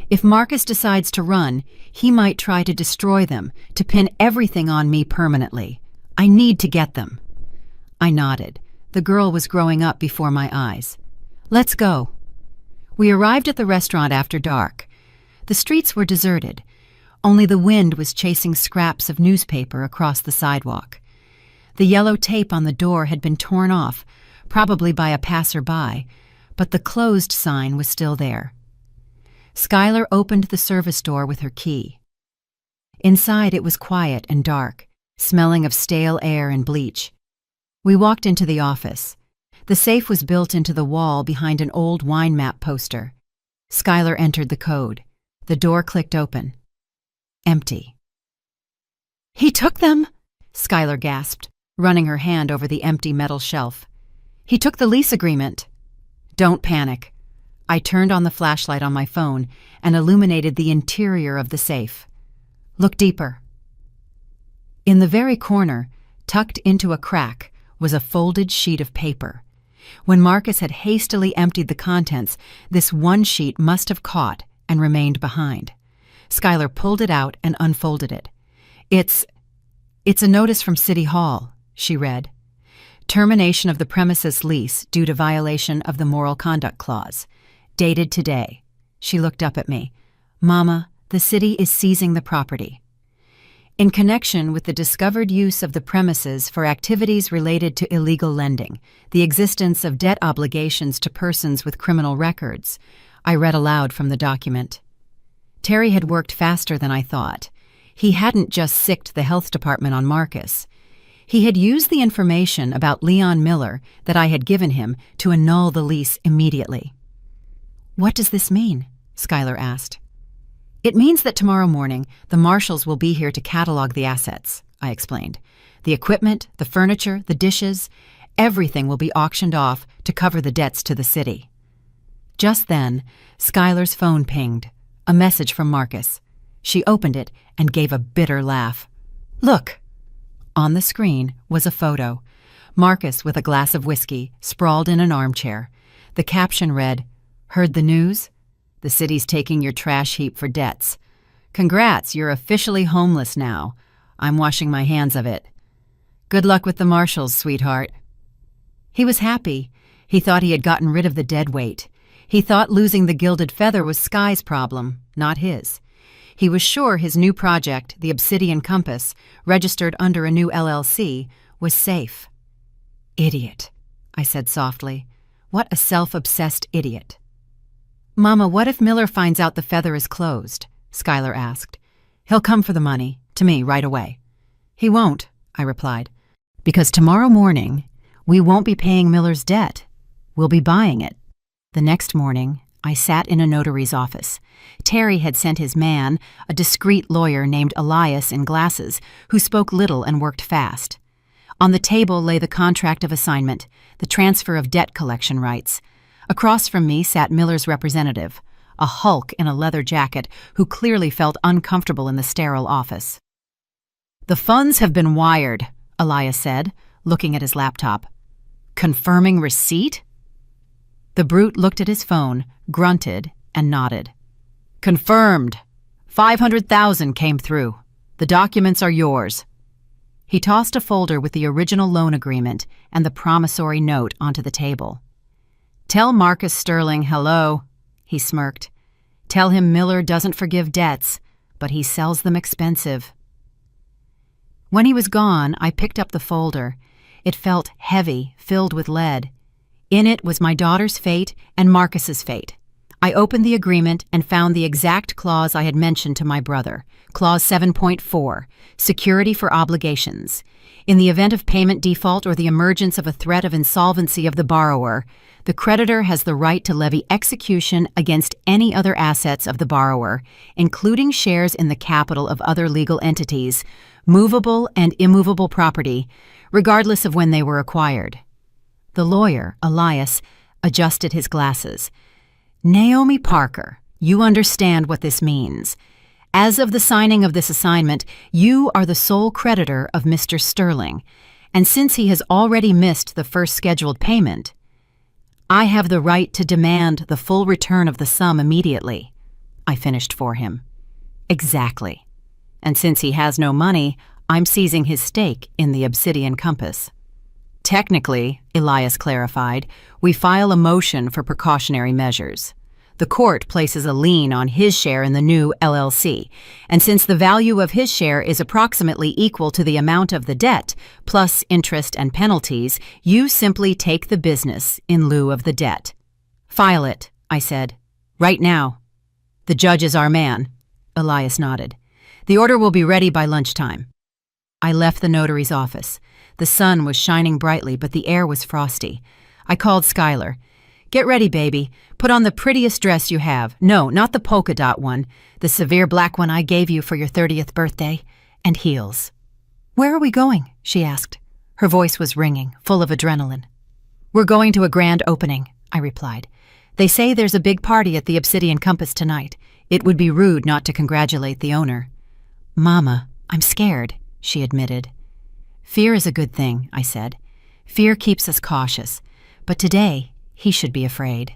If Marcus decides to run, he might try to destroy them, to pin everything on me permanently. I need to get them. I nodded. The girl was growing up before my eyes. Let's go. We arrived at the restaurant after dark. The streets were deserted. Only the wind was chasing scraps of newspaper across the sidewalk. The yellow tape on the door had been torn off, probably by a passerby, but the closed sign was still there. Skylar opened the service door with her key. Inside it was quiet and dark, smelling of stale air and bleach. We walked into the office. The safe was built into the wall behind an old wine map poster. Skylar entered the code. The door clicked open. Empty. He took them, Skylar gasped, running her hand over the empty metal shelf. He took the lease agreement. Don't panic. I turned on the flashlight on my phone and illuminated the interior of the safe. Look deeper. In the very corner, tucked into a crack, was a folded sheet of paper. When Marcus had hastily emptied the contents, this one sheet must have caught and remained behind. Skylar pulled it out and unfolded it. It's a notice from City Hall, she read. Termination of the premises lease due to violation of the Moral Conduct Clause. Dated today. She looked up at me. Mama, the city is seizing the property. In connection with the discovered use of the premises for activities related to illegal lending, the existence of debt obligations to persons with criminal records, I read aloud from the document. Terry had worked faster than I thought. He hadn't just sicked the health department on Marcus. He had used the information about Leon Miller that I had given him to annul the lease immediately. What does this mean? Skylar asked. It means that tomorrow morning, the marshals will be here to catalog the assets, I explained. The equipment, the furniture, the dishes, everything will be auctioned off to cover the debts to the city. Just then, Skylar's phone pinged, a message from Marcus. She opened it and gave a bitter laugh. Look! On the screen was a photo. Marcus with a glass of whiskey, sprawled in an armchair. The caption read, Heard the news? The city's taking your trash heap for debts. Congrats, you're officially homeless now. I'm washing my hands of it. Good luck with the marshals, sweetheart. He was happy. He thought he had gotten rid of the dead weight. He thought losing the Gilded Feather was Sky's problem, not his. He was sure his new project, the Obsidian Compass, registered under a new LLC, was safe. Idiot, I said softly. What a self-obsessed idiot. Mama, what if Miller finds out the feather is closed? Skylar asked. He'll come for the money, to me, right away. He won't, I replied, because tomorrow morning, we won't be paying Miller's debt. We'll be buying it. The next morning, I sat in a notary's office. Terry had sent his man, a discreet lawyer named Elias in glasses, who spoke little and worked fast. On the table lay the contract of assignment, the transfer of debt collection rights. Across from me sat Miller's representative, a hulk in a leather jacket who clearly felt uncomfortable in the sterile office. "The funds have been wired," Elias said, looking at his laptop. "Confirming receipt?" The brute looked at his phone, grunted, and nodded. "Confirmed. 500,000 came through. The documents are yours." He tossed a folder with the original loan agreement and the promissory note onto the table. "Tell Marcus Sterling hello," he smirked. "Tell him Miller doesn't forgive debts, but he sells them expensive." When he was gone, I picked up the folder. It felt heavy, filled with lead. In it was my daughter's fate and Marcus's fate. I opened the agreement and found the exact clause I had mentioned to my brother. Clause 7.4, security for obligations. In the event of payment default or the emergence of a threat of insolvency of the borrower, the creditor has the right to levy execution against any other assets of the borrower, including shares in the capital of other legal entities, movable and immovable property, regardless of when they were acquired. The lawyer, Elias, adjusted his glasses. "Naomi Parker, you understand what this means. As of the signing of this assignment, you are the sole creditor of Mr. Sterling, and since he has already missed the first scheduled payment, I have the right to demand the full return of the sum immediately," I finished for him. "Exactly. And since he has no money, I'm seizing his stake in the Obsidian Compass." "Technically," Elias clarified, "we file a motion for precautionary measures. The court places a lien on his share in the new LLC, and since the value of his share is approximately equal to the amount of the debt, plus interest and penalties, you simply take the business in lieu of the debt." "File it," I said. "Right now." "The judge is our man." Elias nodded. "The order will be ready by lunchtime." I left the notary's office. The sun was shining brightly, but the air was frosty. I called Skylar. "Get ready, baby. Put on the prettiest dress you have. No, not the polka dot one. The severe black one I gave you for your 30th birthday. And heels." "Where are we going?" she asked. Her voice was ringing, full of adrenaline. "We're going to a grand opening," I replied. "They say there's a big party at the Obsidian Compass tonight. It would be rude not to congratulate the owner." "Mama, I'm scared," she admitted. "Fear is a good thing," I said. "Fear keeps us cautious. But today, he should be afraid."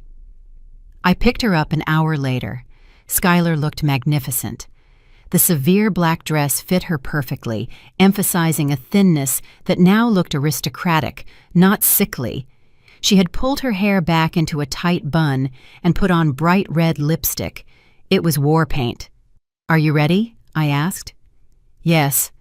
I picked her up an hour later. Skylar looked magnificent. The severe black dress fit her perfectly, emphasizing a thinness that now looked aristocratic, not sickly. She had pulled her hair back into a tight bun and put on bright red lipstick. It was war paint. "Are you ready?" I asked. "Yes."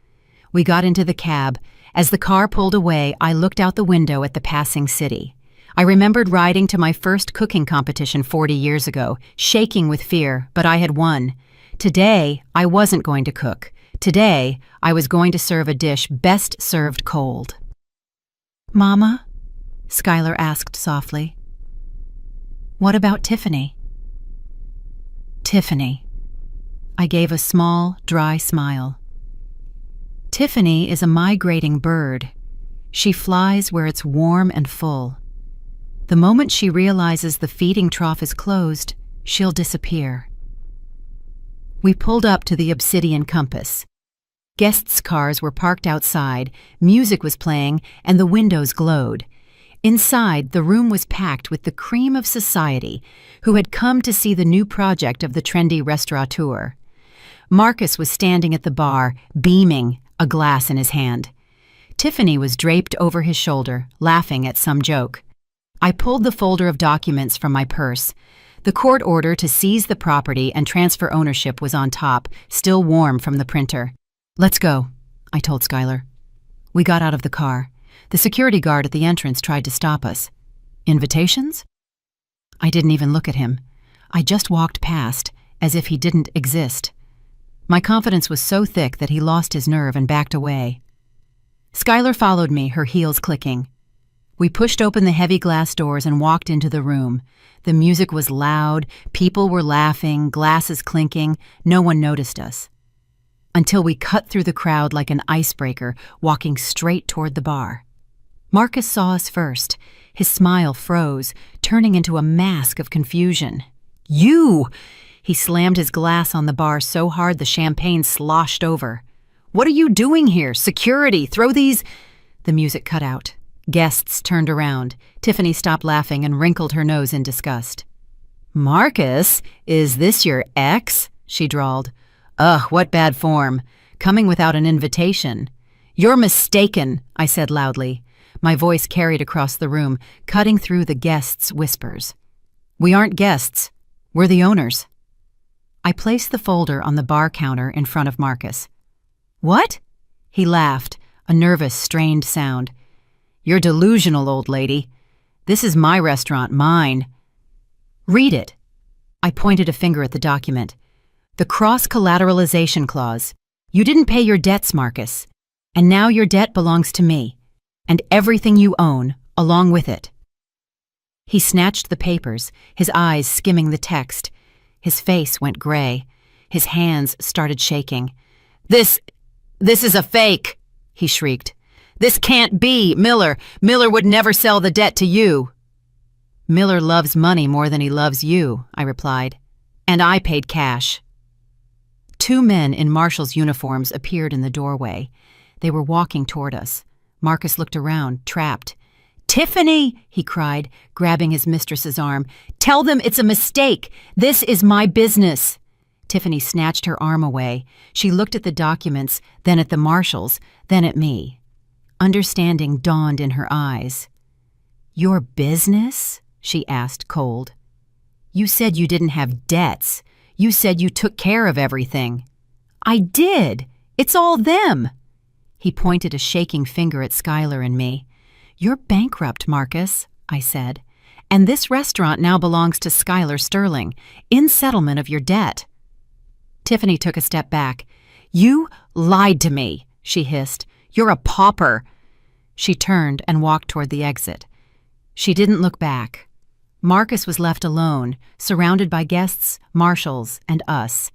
We got into the cab. As the car pulled away, I looked out the window at the passing city. I remembered riding to my first cooking competition 40 years ago, shaking with fear, but I had won. Today, I wasn't going to cook. Today, I was going to serve a dish best served cold. "Mama?" Skylar asked softly. "What about Tiffany?" "Tiffany." I gave a small, dry smile. "Tiffany is a migrating bird. She flies where it's warm and full. The moment she realizes the feeding trough is closed, she'll disappear." We pulled up to the Obsidian Compass. Guests' cars were parked outside, music was playing, and the windows glowed. Inside, the room was packed with the cream of society who had come to see the new project of the trendy restaurateur. Marcus was standing at the bar, beaming, a glass in his hand. Tiffany was draped over his shoulder, laughing at some joke. I pulled the folder of documents from my purse. The court order to seize the property and transfer ownership was on top, still warm from the printer. "Let's go," I told Skylar. We got out of the car. The security guard at the entrance tried to stop us. "Invitations?" I didn't even look at him. I just walked past, as if he didn't exist. My confidence was so thick that he lost his nerve and backed away. Skylar followed me, her heels clicking. We pushed open the heavy glass doors and walked into the room. The music was loud, people were laughing, glasses clinking. No one noticed us. Until we cut through the crowd like an icebreaker, walking straight toward the bar. Marcus saw us first. His smile froze, turning into a mask of confusion. "You!" He slammed his glass on the bar so hard the champagne sloshed over. What are you doing here? Security, throw these—" The music cut out. Guests turned around. Tiffany stopped laughing and wrinkled her nose in disgust. "Marcus, is this your ex?" she drawled. "Ugh, what bad form. Coming without an invitation." "You're mistaken," I said loudly. My voice carried across the room, cutting through the guests' whispers. "We aren't guests. We're the owners." I placed the folder on the bar counter in front of Marcus. "What?" He laughed, a nervous, strained sound. "You're delusional, old lady. This is my restaurant, mine." "Read it." I pointed a finger at the document. "The cross-collateralization clause. You didn't pay your debts, Marcus. And now your debt belongs to me. And everything you own, along with it." He snatched the papers, his eyes skimming the text. His face went gray. His hands started shaking. This is a fake," he shrieked. "This can't be, Miller. Miller would never sell the debt to you." "Miller loves money more than he loves you," I replied. "And I paid cash." Two men in marshals' uniforms appeared in the doorway. They were walking toward us. Marcus looked around, trapped. "Tiffany!" he cried, grabbing his mistress's arm. "Tell them it's a mistake. This is my business." Tiffany snatched her arm away. She looked at the documents, then at the marshals, then at me. Understanding dawned in her eyes. "Your business?" she asked, cold. "You said you didn't have debts. You said you took care of everything." "I did. It's all them." He pointed a shaking finger at Skylar and me. "You're bankrupt, Marcus," I said. "And this restaurant now belongs to Skylar Sterling, in settlement of your debt." Tiffany took a step back. "You lied to me," she hissed. "You're a pauper." She turned and walked toward the exit. She didn't look back. Marcus was left alone, surrounded by guests, marshals, and us.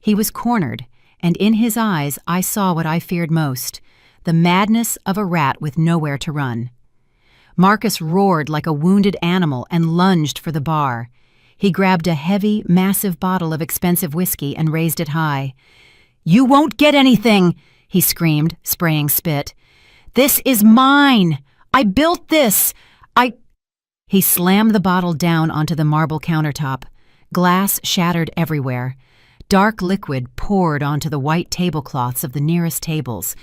He was cornered, and in his eyes I saw what I feared most, the madness of a rat with nowhere to run. Marcus roared like a wounded animal and lunged for the bar. He grabbed a heavy, massive bottle of expensive whiskey and raised it high. "You won't get anything!" he screamed, spraying spit. "This is mine! I built this! He slammed the bottle down onto the marble countertop. Glass shattered everywhere. Dark liquid poured onto the white tablecloths of the nearest tables.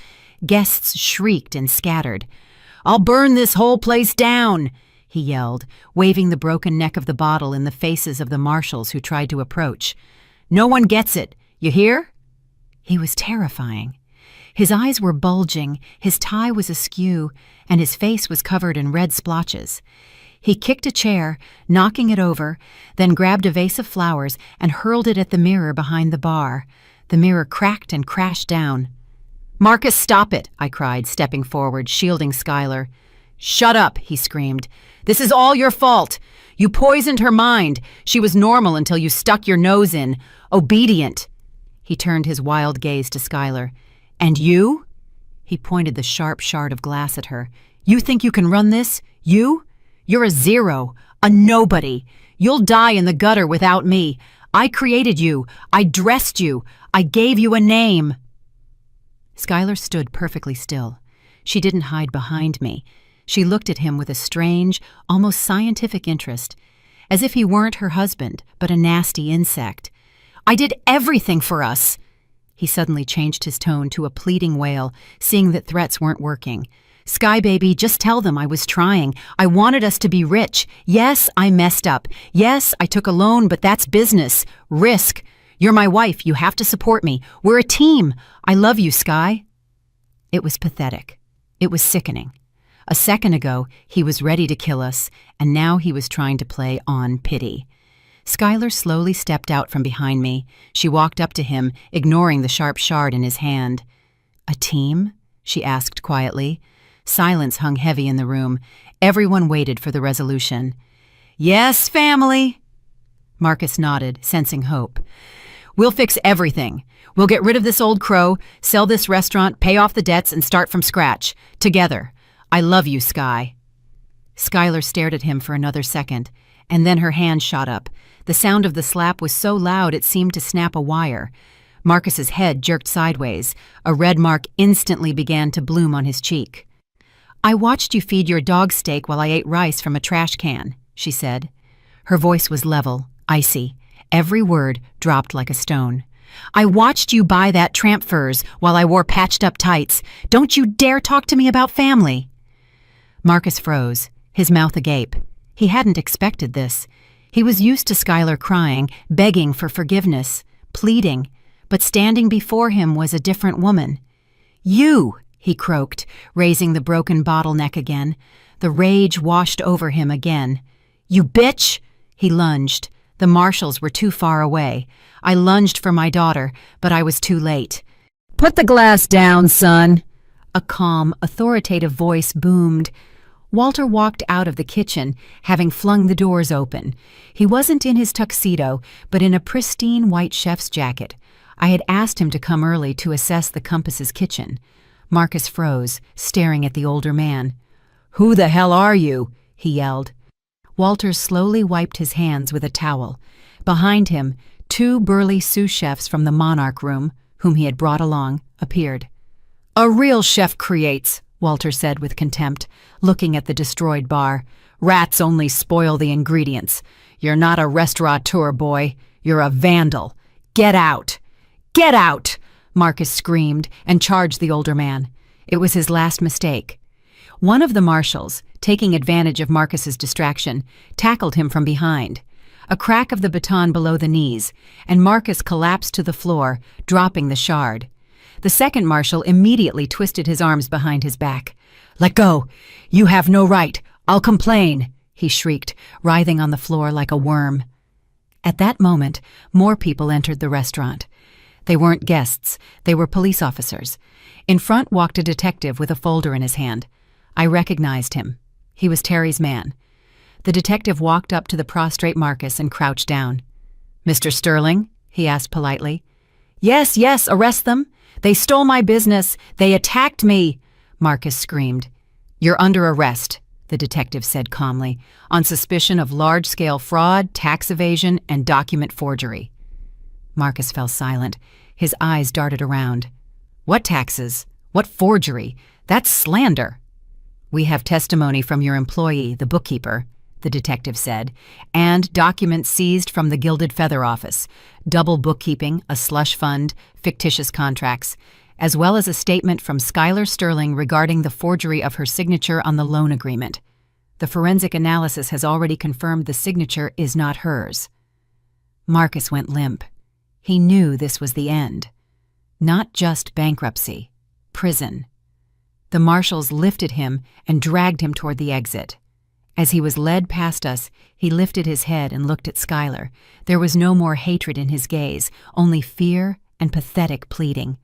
Guests shrieked and scattered. "I'll burn this whole place down!" he yelled, waving the broken neck of the bottle in the faces of the marshals who tried to approach. "No one gets it, you hear?" He was terrifying. His eyes were bulging, his tie was askew, and his face was covered in red splotches. He kicked a chair, knocking it over, then grabbed a vase of flowers and hurled it at the mirror behind the bar. The mirror cracked and crashed down. "Marcus, stop it!" I cried, stepping forward, shielding Skylar. "Shut up!" he screamed. "This is all your fault! You poisoned her mind! She was normal until you stuck your nose in. Obedient!" He turned his wild gaze to Skylar. "And you?" He pointed the sharp shard of glass at her. "You think you can run this? You? You're a zero, a nobody. You'll die in the gutter without me. I created you. I dressed you. I gave you a name." Skylar stood perfectly still. She didn't hide behind me. She looked at him with a strange, almost scientific interest, as if he weren't her husband, but a nasty insect. "I did everything for us." He suddenly changed his tone to a pleading wail, seeing that threats weren't working. "Sky baby, just tell them I was trying. I wanted us to be rich. Yes, I messed up. Yes, I took a loan, but that's business. Risk. You're my wife. You have to support me. We're a team. I love you, Sky." It was pathetic. It was sickening. A second ago, he was ready to kill us, and now he was trying to play on pity. Skylar slowly stepped out from behind me. She walked up to him, ignoring the sharp shard in his hand. "A team?" she asked quietly. Silence hung heavy in the room. Everyone waited for the resolution. "Yes, family." Marcus nodded, sensing hope. "We'll fix everything. We'll get rid of this old crow, sell this restaurant, pay off the debts, and start from scratch. Together. I love you, Sky." Skylar stared at him for another second, and then her hand shot up. The sound of the slap was so loud it seemed to snap a wire. Marcus's head jerked sideways. A red mark instantly began to bloom on his cheek. "I watched you feed your dog steak while I ate rice from a trash can," she said. Her voice was level, icy. Every word dropped like a stone. "I watched you buy that tramp furs while I wore patched-up tights. Don't you dare talk to me about family!" Marcus froze, his mouth agape. He hadn't expected this. He was used to Skylar crying, begging for forgiveness, pleading, but standing before him was a different woman. "You!" he croaked, raising the broken bottleneck again. The rage washed over him again. "You bitch!" He lunged. The marshals were too far away. I lunged for my daughter, but I was too late. "Put the glass down, son!" A calm, authoritative voice boomed. Walter walked out of the kitchen, having flung the doors open. He wasn't in his tuxedo, but in a pristine white chef's jacket. I had asked him to come early to assess the Compass's kitchen. Marcus froze, staring at the older man. "Who the hell are you?" he yelled. Walter slowly wiped his hands with a towel. Behind him, 2 burly sous chefs from the Monarch Room, whom he had brought along, appeared. "A real chef creates," Walter said with contempt, looking at the destroyed bar. "Rats only spoil the ingredients. You're not a restaurateur, boy. You're a vandal. Get out! Get out!" Marcus screamed and charged the older man. It was his last mistake. One of the marshals, taking advantage of Marcus's distraction, tackled him from behind. A crack of the baton below the knees, and Marcus collapsed to the floor, dropping the shard. The second marshal immediately twisted his arms behind his back. "Let go! You have no right! I'll complain!" he shrieked, writhing on the floor like a worm. At that moment, more people entered the restaurant. They weren't guests, they were police officers. In front walked a detective with a folder in his hand. I recognized him. He was Terry's man. The detective walked up to the prostrate Marcus and crouched down. "Mr. Sterling?" he asked politely. Yes, arrest them! They stole my business! They attacked me!" Marcus screamed. "You're under arrest," the detective said calmly, "on suspicion of large-scale fraud, tax evasion, and document forgery." Marcus fell silent. His eyes darted around. "What taxes? What forgery? That's slander." "We have testimony from your employee, the bookkeeper," the detective said, "and documents seized from the Gilded Feather office, double bookkeeping, a slush fund, fictitious contracts, as well as a statement from Skylar Sterling regarding the forgery of her signature on the loan agreement. The forensic analysis has already confirmed the signature is not hers." Marcus went limp. He knew this was the end. Not just bankruptcy, prison. The marshals lifted him and dragged him toward the exit. As he was led past us, he lifted his head and looked at Skylar. There was no more hatred in his gaze, only fear and pathetic pleading.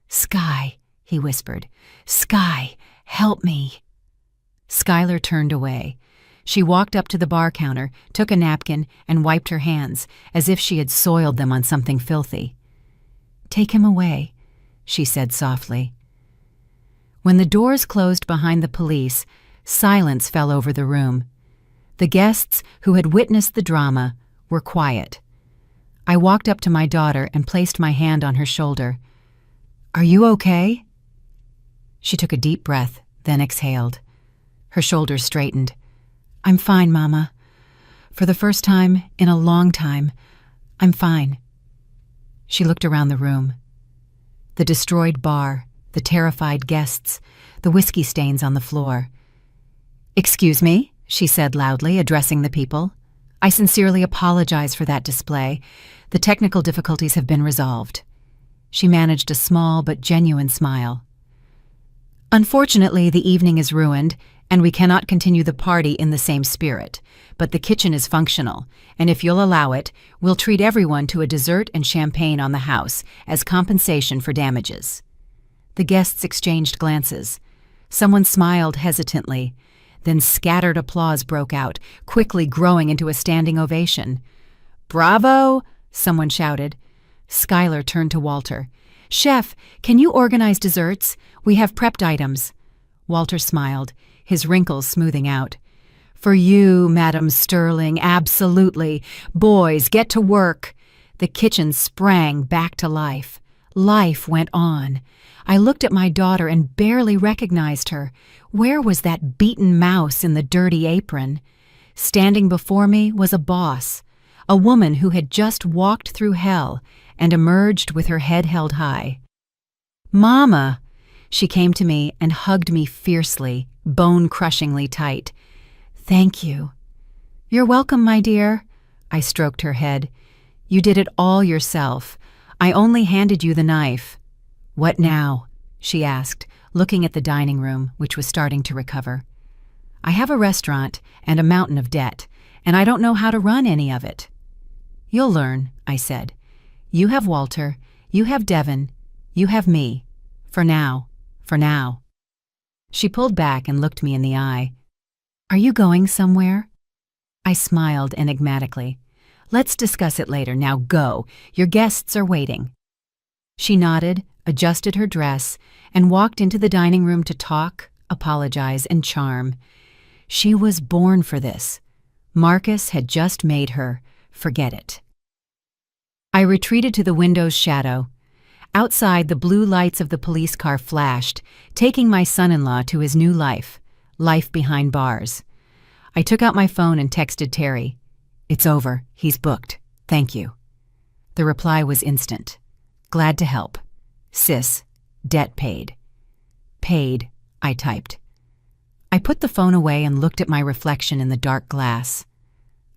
"Sky," he whispered. "Sky, help me." Skylar turned away. She walked up to the bar counter, took a napkin, and wiped her hands, as if she had soiled them on something filthy. "Take him away," she said softly. When the doors closed behind the police, silence fell over the room. The guests who had witnessed the drama were quiet. I walked up to my daughter and placed my hand on her shoulder. "Are you okay?" She took a deep breath, then exhaled. Her shoulders straightened. "I'm fine, Mama. For the first time in a long time, I'm fine." She looked around the room. The destroyed bar, the terrified guests, the whiskey stains on the floor. "Excuse me," she said loudly, addressing the people. "I sincerely apologize for that display. The technical difficulties have been resolved." She managed a small but genuine smile. "Unfortunately, the evening is ruined, and we cannot continue the party in the same spirit. But the kitchen is functional, and if you'll allow it, we'll treat everyone to a dessert and champagne on the house as compensation for damages." The guests exchanged glances. Someone smiled hesitantly. Then scattered applause broke out, quickly growing into a standing ovation. "Bravo!" someone shouted. Skylar turned to Walter. "Chef, can you organize desserts? We have prepped items." Walter smiled, his wrinkles smoothing out. "For you, Madam Sterling, absolutely. Boys, get to work." The kitchen sprang back to life. Life went on. I looked at my daughter and barely recognized her. Where was that beaten mouse in the dirty apron? Standing before me was a boss, a woman who had just walked through hell and emerged with her head held high. "Mama!" She came to me and hugged me fiercely, bone-crushingly tight. "Thank you." "You're welcome, my dear." I stroked her head. "You did it all yourself. I only handed you the knife." "What now?" she asked, looking at the dining room, which was starting to recover. "I have a restaurant and a mountain of debt, and I don't know how to run any of it." "You'll learn," I said. "You have Walter, you have Devon, you have me. For now. For now." She pulled back and looked me in the eye. "Are you going somewhere?" I smiled enigmatically. "Let's discuss it later. Now go. Your guests are waiting." She nodded, adjusted her dress, and walked into the dining room to talk, apologize, and charm. She was born for this. Marcus had just made her forget it. I retreated to the window's shadow. Outside, the blue lights of the police car flashed, taking my son-in-law to his new life behind bars. I took out my phone and texted Terry. "It's over. He's booked. Thank you." The reply was instant. "Glad to help. Sis, debt paid." "Paid," I typed. I put the phone away and looked at my reflection in the dark glass.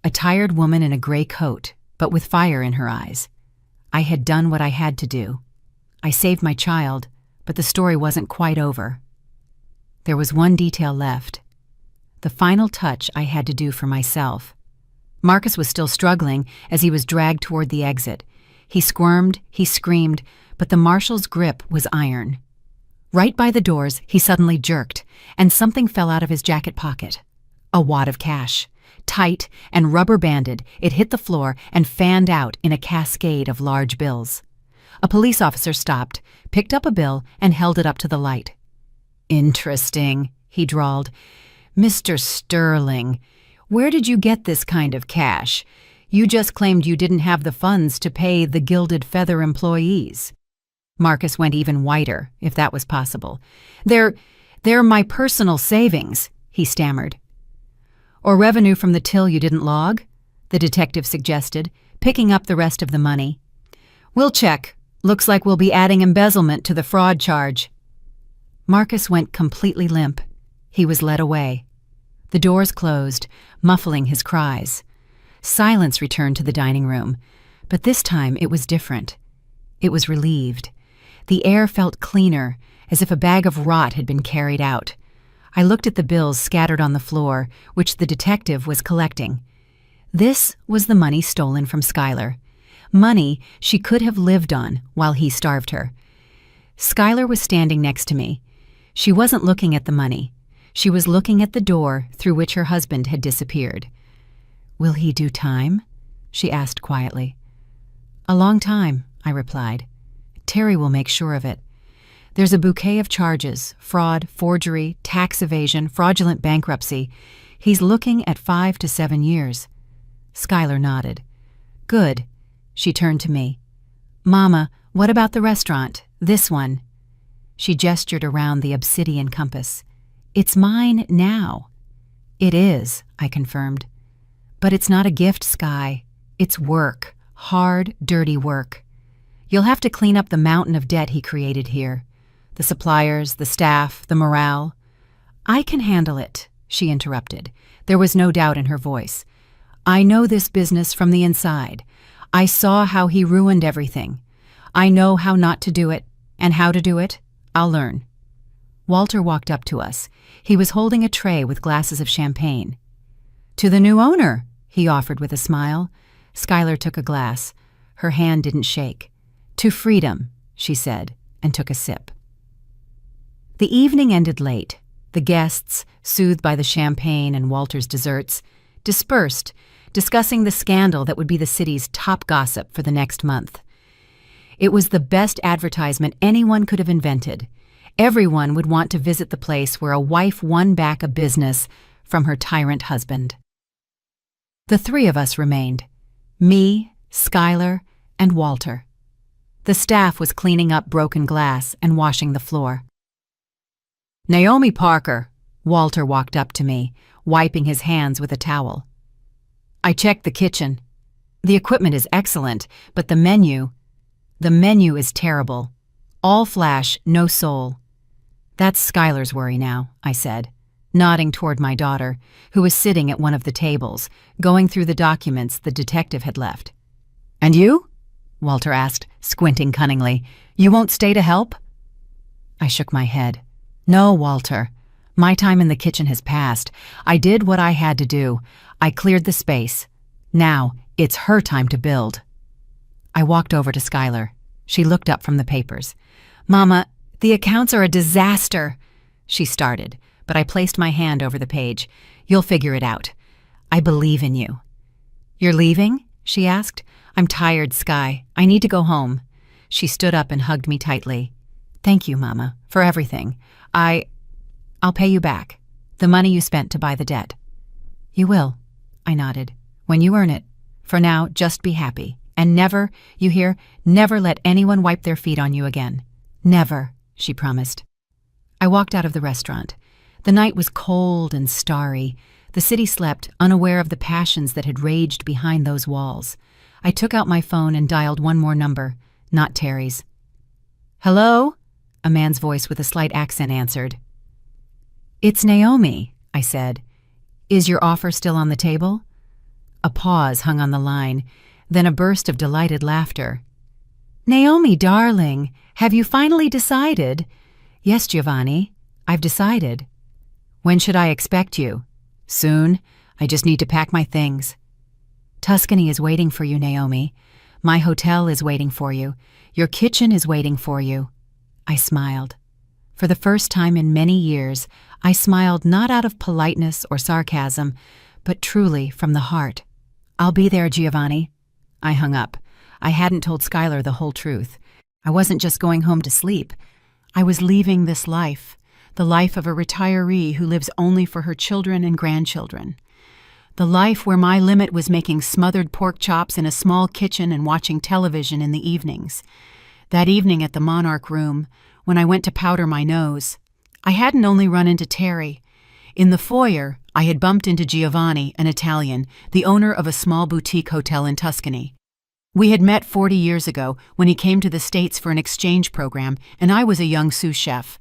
A tired woman in a gray coat, but with fire in her eyes. I had done what I had to do. I saved my child, but the story wasn't quite over. There was one detail left. The final touch I had to do for myself. Marcus was still struggling as he was dragged toward the exit. He squirmed, he screamed, but the marshal's grip was iron. Right by the doors, he suddenly jerked, and something fell out of his jacket pocket. A wad of cash. Tight and rubber-banded, it hit the floor and fanned out in a cascade of large bills. A police officer stopped, picked up a bill, and held it up to the light. "Interesting," he drawled. "Mr. Sterling, where did you get this kind of cash? You just claimed you didn't have the funds to pay the Gilded Feather employees." Marcus went even whiter, if that was possible. They're my personal savings," he stammered. "Or revenue from the till you didn't log?" the detective suggested, picking up the rest of the money. "We'll check. Looks like we'll be adding embezzlement to the fraud charge." Marcus went completely limp. He was led away. The doors closed, muffling his cries. Silence returned to the dining room, but this time it was different. It was relieved. The air felt cleaner, as if a bag of rot had been carried out. I looked at the bills scattered on the floor, which the detective was collecting. This was the money stolen from Skylar. Money she could have lived on while he starved her. Skylar was standing next to me. She wasn't looking at the money. She was looking at the door through which her husband had disappeared. "Will he do time?" she asked quietly. "A long time," I replied. "Terry will make sure of it. There's a bouquet of charges: fraud, forgery, tax evasion, fraudulent bankruptcy. He's looking at 5 to 7 years. Skylar nodded. "Good." She turned to me. "Mama, what about the restaurant? This one?" She gestured around the obsidian compass. "It's mine now." "It is," I confirmed. "But it's not a gift, Sky. It's work. Hard, dirty work. You'll have to clean up the mountain of debt he created here. The suppliers, the staff, the morale." "I can handle it," she interrupted. There was no doubt in her voice. "I know this business from the inside. I saw how he ruined everything. I know how not to do it, and how to do it, I'll learn." Walter walked up to us. He was holding a tray with glasses of champagne. "To the new owner," he offered with a smile. Skylar took a glass. Her hand didn't shake. "To freedom," she said, and took a sip. The evening ended late. The guests, soothed by the champagne and Walter's desserts, dispersed, discussing the scandal that would be the city's top gossip for the next month. It was the best advertisement anyone could have invented. Everyone would want to visit the place where a wife won back a business from her tyrant husband. The three of us remained: me, Skylar, and Walter. The staff was cleaning up broken glass and washing the floor. "Naomi Parker," Walter walked up to me, wiping his hands with a towel. "I checked the kitchen. The equipment is excellent, but the menu is terrible. All flash, no soul." "That's Skylar's worry now," I said, nodding toward my daughter, who was sitting at one of the tables, going through the documents the detective had left. "And you?" Walter asked, squinting cunningly. "You won't stay to help?" I shook my head. "No, Walter. My time in the kitchen has passed. I did what I had to do. I cleared the space. Now, it's her time to build." I walked over to Skylar. She looked up from the papers. "Mama, the accounts are a disaster," she started, but I placed my hand over the page. "You'll figure it out. I believe in you." "You're leaving?" she asked. "I'm tired, Sky. I need to go home." She stood up and hugged me tightly. "Thank you, Mama, for everything. I'll pay you back. The money you spent to buy the debt." "You will," I nodded, "when you earn it. For now, just be happy. And never, you hear, never let anyone wipe their feet on you again. Never," she promised. I walked out of the restaurant. The night was cold and starry. The city slept, unaware of the passions that had raged behind those walls. I took out my phone and dialed one more number, not Terry's. "Hello?" A man's voice with a slight accent answered. "It's Naomi," I said. "Is your offer still on the table?" A pause hung on the line, then a burst of delighted laughter. "Naomi, darling, have you finally decided?" "Yes, Giovanni, I've decided." "When should I expect you?" "Soon. I just need to pack my things." "Tuscany is waiting for you, Naomi. My hotel is waiting for you. Your kitchen is waiting for you." I smiled. For the first time in many years, I smiled not out of politeness or sarcasm, but truly from the heart. "I'll be there, Giovanni." I hung up. I hadn't told Skylar the whole truth. I wasn't just going home to sleep. I was leaving this life, the life of a retiree who lives only for her children and grandchildren. The life where my limit was making smothered pork chops in a small kitchen and watching television in the evenings. That evening at the Monarch Room, when I went to powder my nose, I hadn't only run into Terry. In the foyer, I had bumped into Giovanni, an Italian, the owner of a small boutique hotel in Tuscany. We had met 40 years ago when he came to the States for an exchange program, and I was a young sous chef.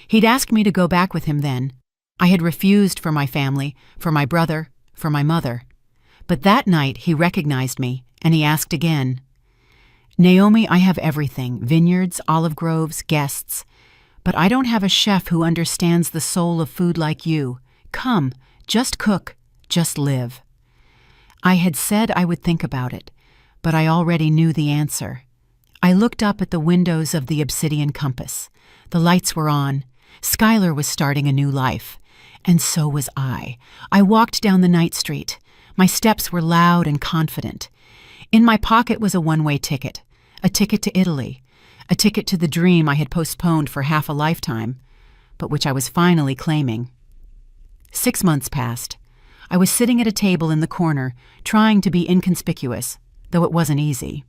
He'd asked me to go back with him then. I had refused for my family, for my brother, for my mother. But that night he recognized me, and he asked again. "Naomi, I have everything, vineyards, olive groves, guests. But I don't have a chef who understands the soul of food like you. Come, just cook, just live." I had said I would think about it, but I already knew the answer. I looked up at the windows of the obsidian compass. The lights were on. Skylar was starting a new life. And so was I. I walked down the night street. My steps were loud and confident. In my pocket was a one-way ticket, a ticket to Italy, a ticket to the dream I had postponed for half a lifetime, but which I was finally claiming. 6 months passed. I was sitting at a table in the corner, trying to be inconspicuous, though it wasn't easy.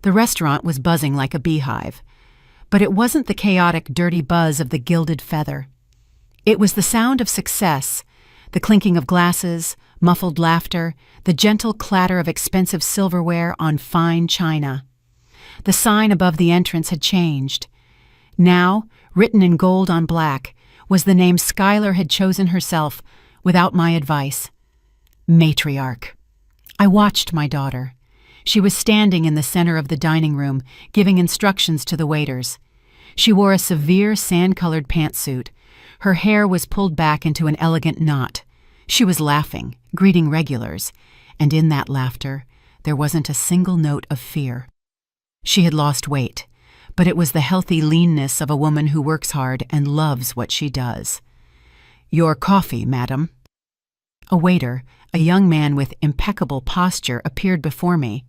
The restaurant was buzzing like a beehive, but it wasn't the chaotic, dirty buzz of the gilded feather. It was the sound of success, the clinking of glasses, muffled laughter, the gentle clatter of expensive silverware on fine china. The sign above the entrance had changed. Now, written in gold on black, was the name Skylar had chosen herself without my advice. Matriarch. I watched my daughter. She was standing in the center of the dining room, giving instructions to the waiters. She wore a severe sand-colored pantsuit. Her hair was pulled back into an elegant knot. She was laughing, greeting regulars, and in that laughter, there wasn't a single note of fear. She had lost weight, but it was the healthy leanness of a woman who works hard and loves what she does. "Your coffee, madam." A waiter, a young man with impeccable posture, appeared before me.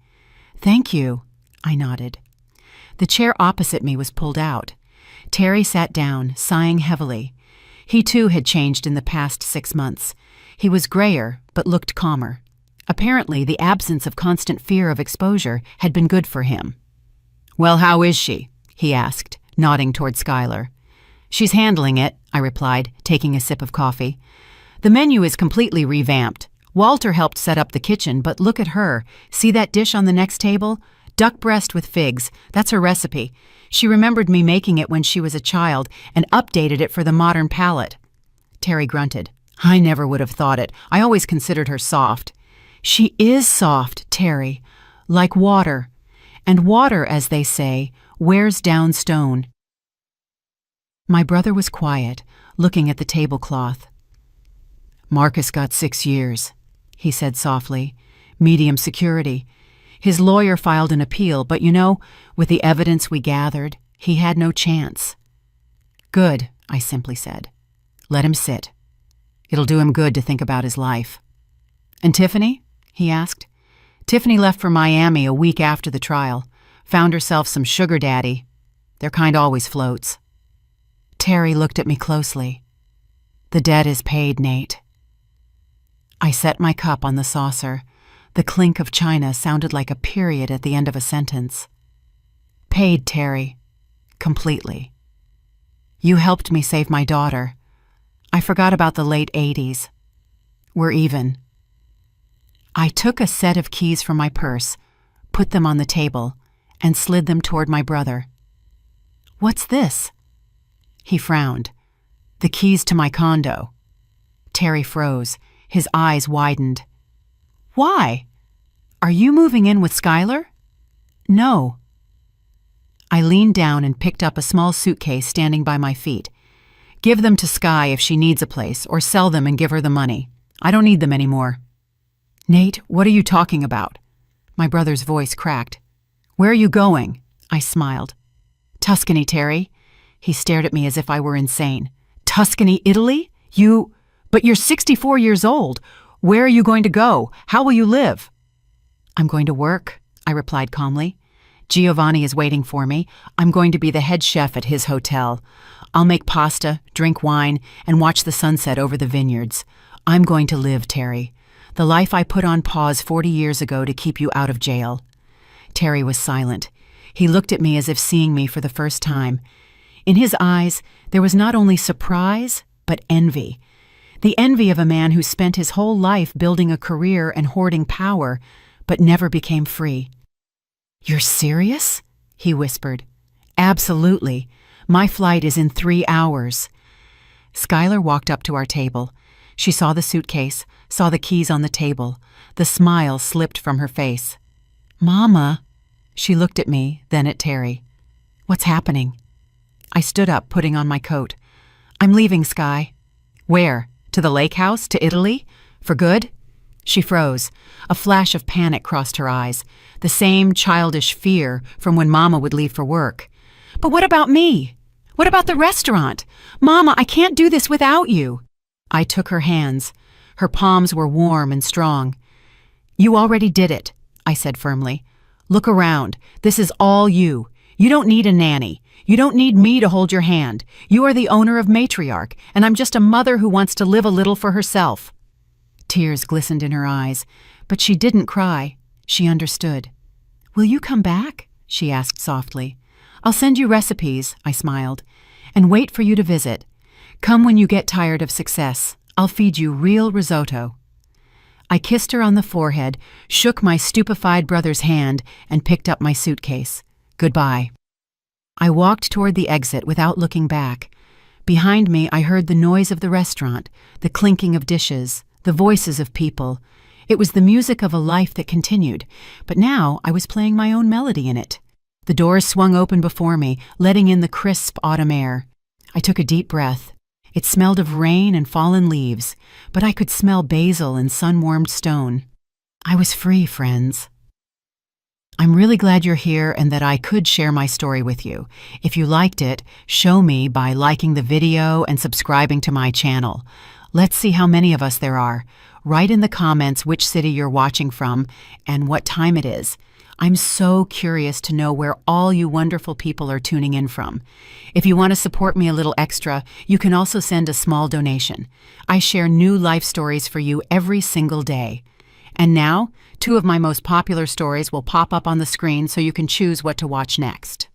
"Thank you," I nodded. The chair opposite me was pulled out. Terry sat down, sighing heavily. He too had changed in the past 6 months. He was grayer, but looked calmer. Apparently, the absence of constant fear of exposure had been good for him. "Well, how is she?" he asked, nodding toward Skylar. "She's handling it," I replied, taking a sip of coffee. "The menu is completely revamped. Walter helped set up the kitchen, but look at her. See that dish on the next table? Duck breast with figs. That's her recipe. She remembered me making it when she was a child and updated it for the modern palate." Terry grunted. "I never would have thought it. I always considered her soft." "She is soft, Terry. Like water. And water, as they say, wears down stone." My brother was quiet, looking at the tablecloth. "Marcus got 6 years, he said softly. "Medium security. His lawyer filed an appeal, but with the evidence we gathered, he had no chance." "Good," I simply said. "Let him sit. It'll do him good to think about his life." "And Tiffany?" he asked. "Tiffany left for Miami a week after the trial. Found herself some sugar daddy. Their kind always floats." Terry looked at me closely. "The debt is paid, Nate." I set my cup on the saucer. The clink of china sounded like a period at the end of a sentence. "Paid, Terry. Completely. You helped me save my daughter. I forgot about the late 80s. We're even." I took a set of keys from my purse, put them on the table, and slid them toward my brother. "What's this?" He frowned. "The keys to my condo." Terry froze. His eyes widened. "Why? Are you moving in with Skylar?" "No." I leaned down and picked up a small suitcase standing by my feet. "Give them to Sky if she needs a place, or sell them and give her the money. I don't need them anymore." "Nate, what are you talking about?" My brother's voice cracked. "Where are you going?" I smiled. "Tuscany, Terry." He stared at me as if I were insane. "Tuscany, Italy? But you're 64 years old. Where are you going to go? How will you live?" "I'm going to work," I replied calmly. "Giovanni is waiting for me. I'm going to be the head chef at his hotel. I'll make pasta, drink wine, and watch the sunset over the vineyards. I'm going to live, Terry. The life I put on pause 40 years ago to keep you out of jail." Terry was silent. He looked at me as if seeing me for the first time. In his eyes, there was not only surprise, but envy. The envy of a man who spent his whole life building a career and hoarding power, but never became free. "You're serious?" he whispered. "Absolutely. My flight is in 3 hours." Skylar walked up to our table. She saw the suitcase, saw the keys on the table. The smile slipped from her face. "Mama." She looked at me, then at Terry. "What's happening?" I stood up, putting on my coat. "I'm leaving, Sky." "Where? To the lake house? To Italy? For good?" She froze. A flash of panic crossed her eyes. The same childish fear from when Mama would leave for work. "But what about me? What about the restaurant? Mama, I can't do this without you." I took her hands. Her palms were warm and strong. "You already did it," I said firmly. "Look around. This is all you. You don't need a nanny. You don't need me to hold your hand. You are the owner of Matriarch, and I'm just a mother who wants to live a little for herself." Tears glistened in her eyes, but she didn't cry. She understood. "Will you come back?" she asked softly. "I'll send you recipes," I smiled, "and wait for you to visit. Come when you get tired of success. I'll feed you real risotto." I kissed her on the forehead, shook my stupefied brother's hand, and picked up my suitcase. Goodbye. I walked toward the exit without looking back. Behind me, I heard the noise of the restaurant, the clinking of dishes, the voices of people. It was the music of a life that continued, but now I was playing my own melody in it. The doors swung open before me, letting in the crisp autumn air. I took a deep breath. It smelled of rain and fallen leaves, but I could smell basil and sun-warmed stone. I was free, friends. I'm really glad you're here and that I could share my story with you. If you liked it, show me by liking the video and subscribing to my channel. Let's see how many of us there are. Write in the comments which city you're watching from and what time it is. I'm so curious to know where all you wonderful people are tuning in from. If you want to support me a little extra, you can also send a small donation. I share new life stories for you every single day. And now, two of my most popular stories will pop up on the screen so you can choose what to watch next.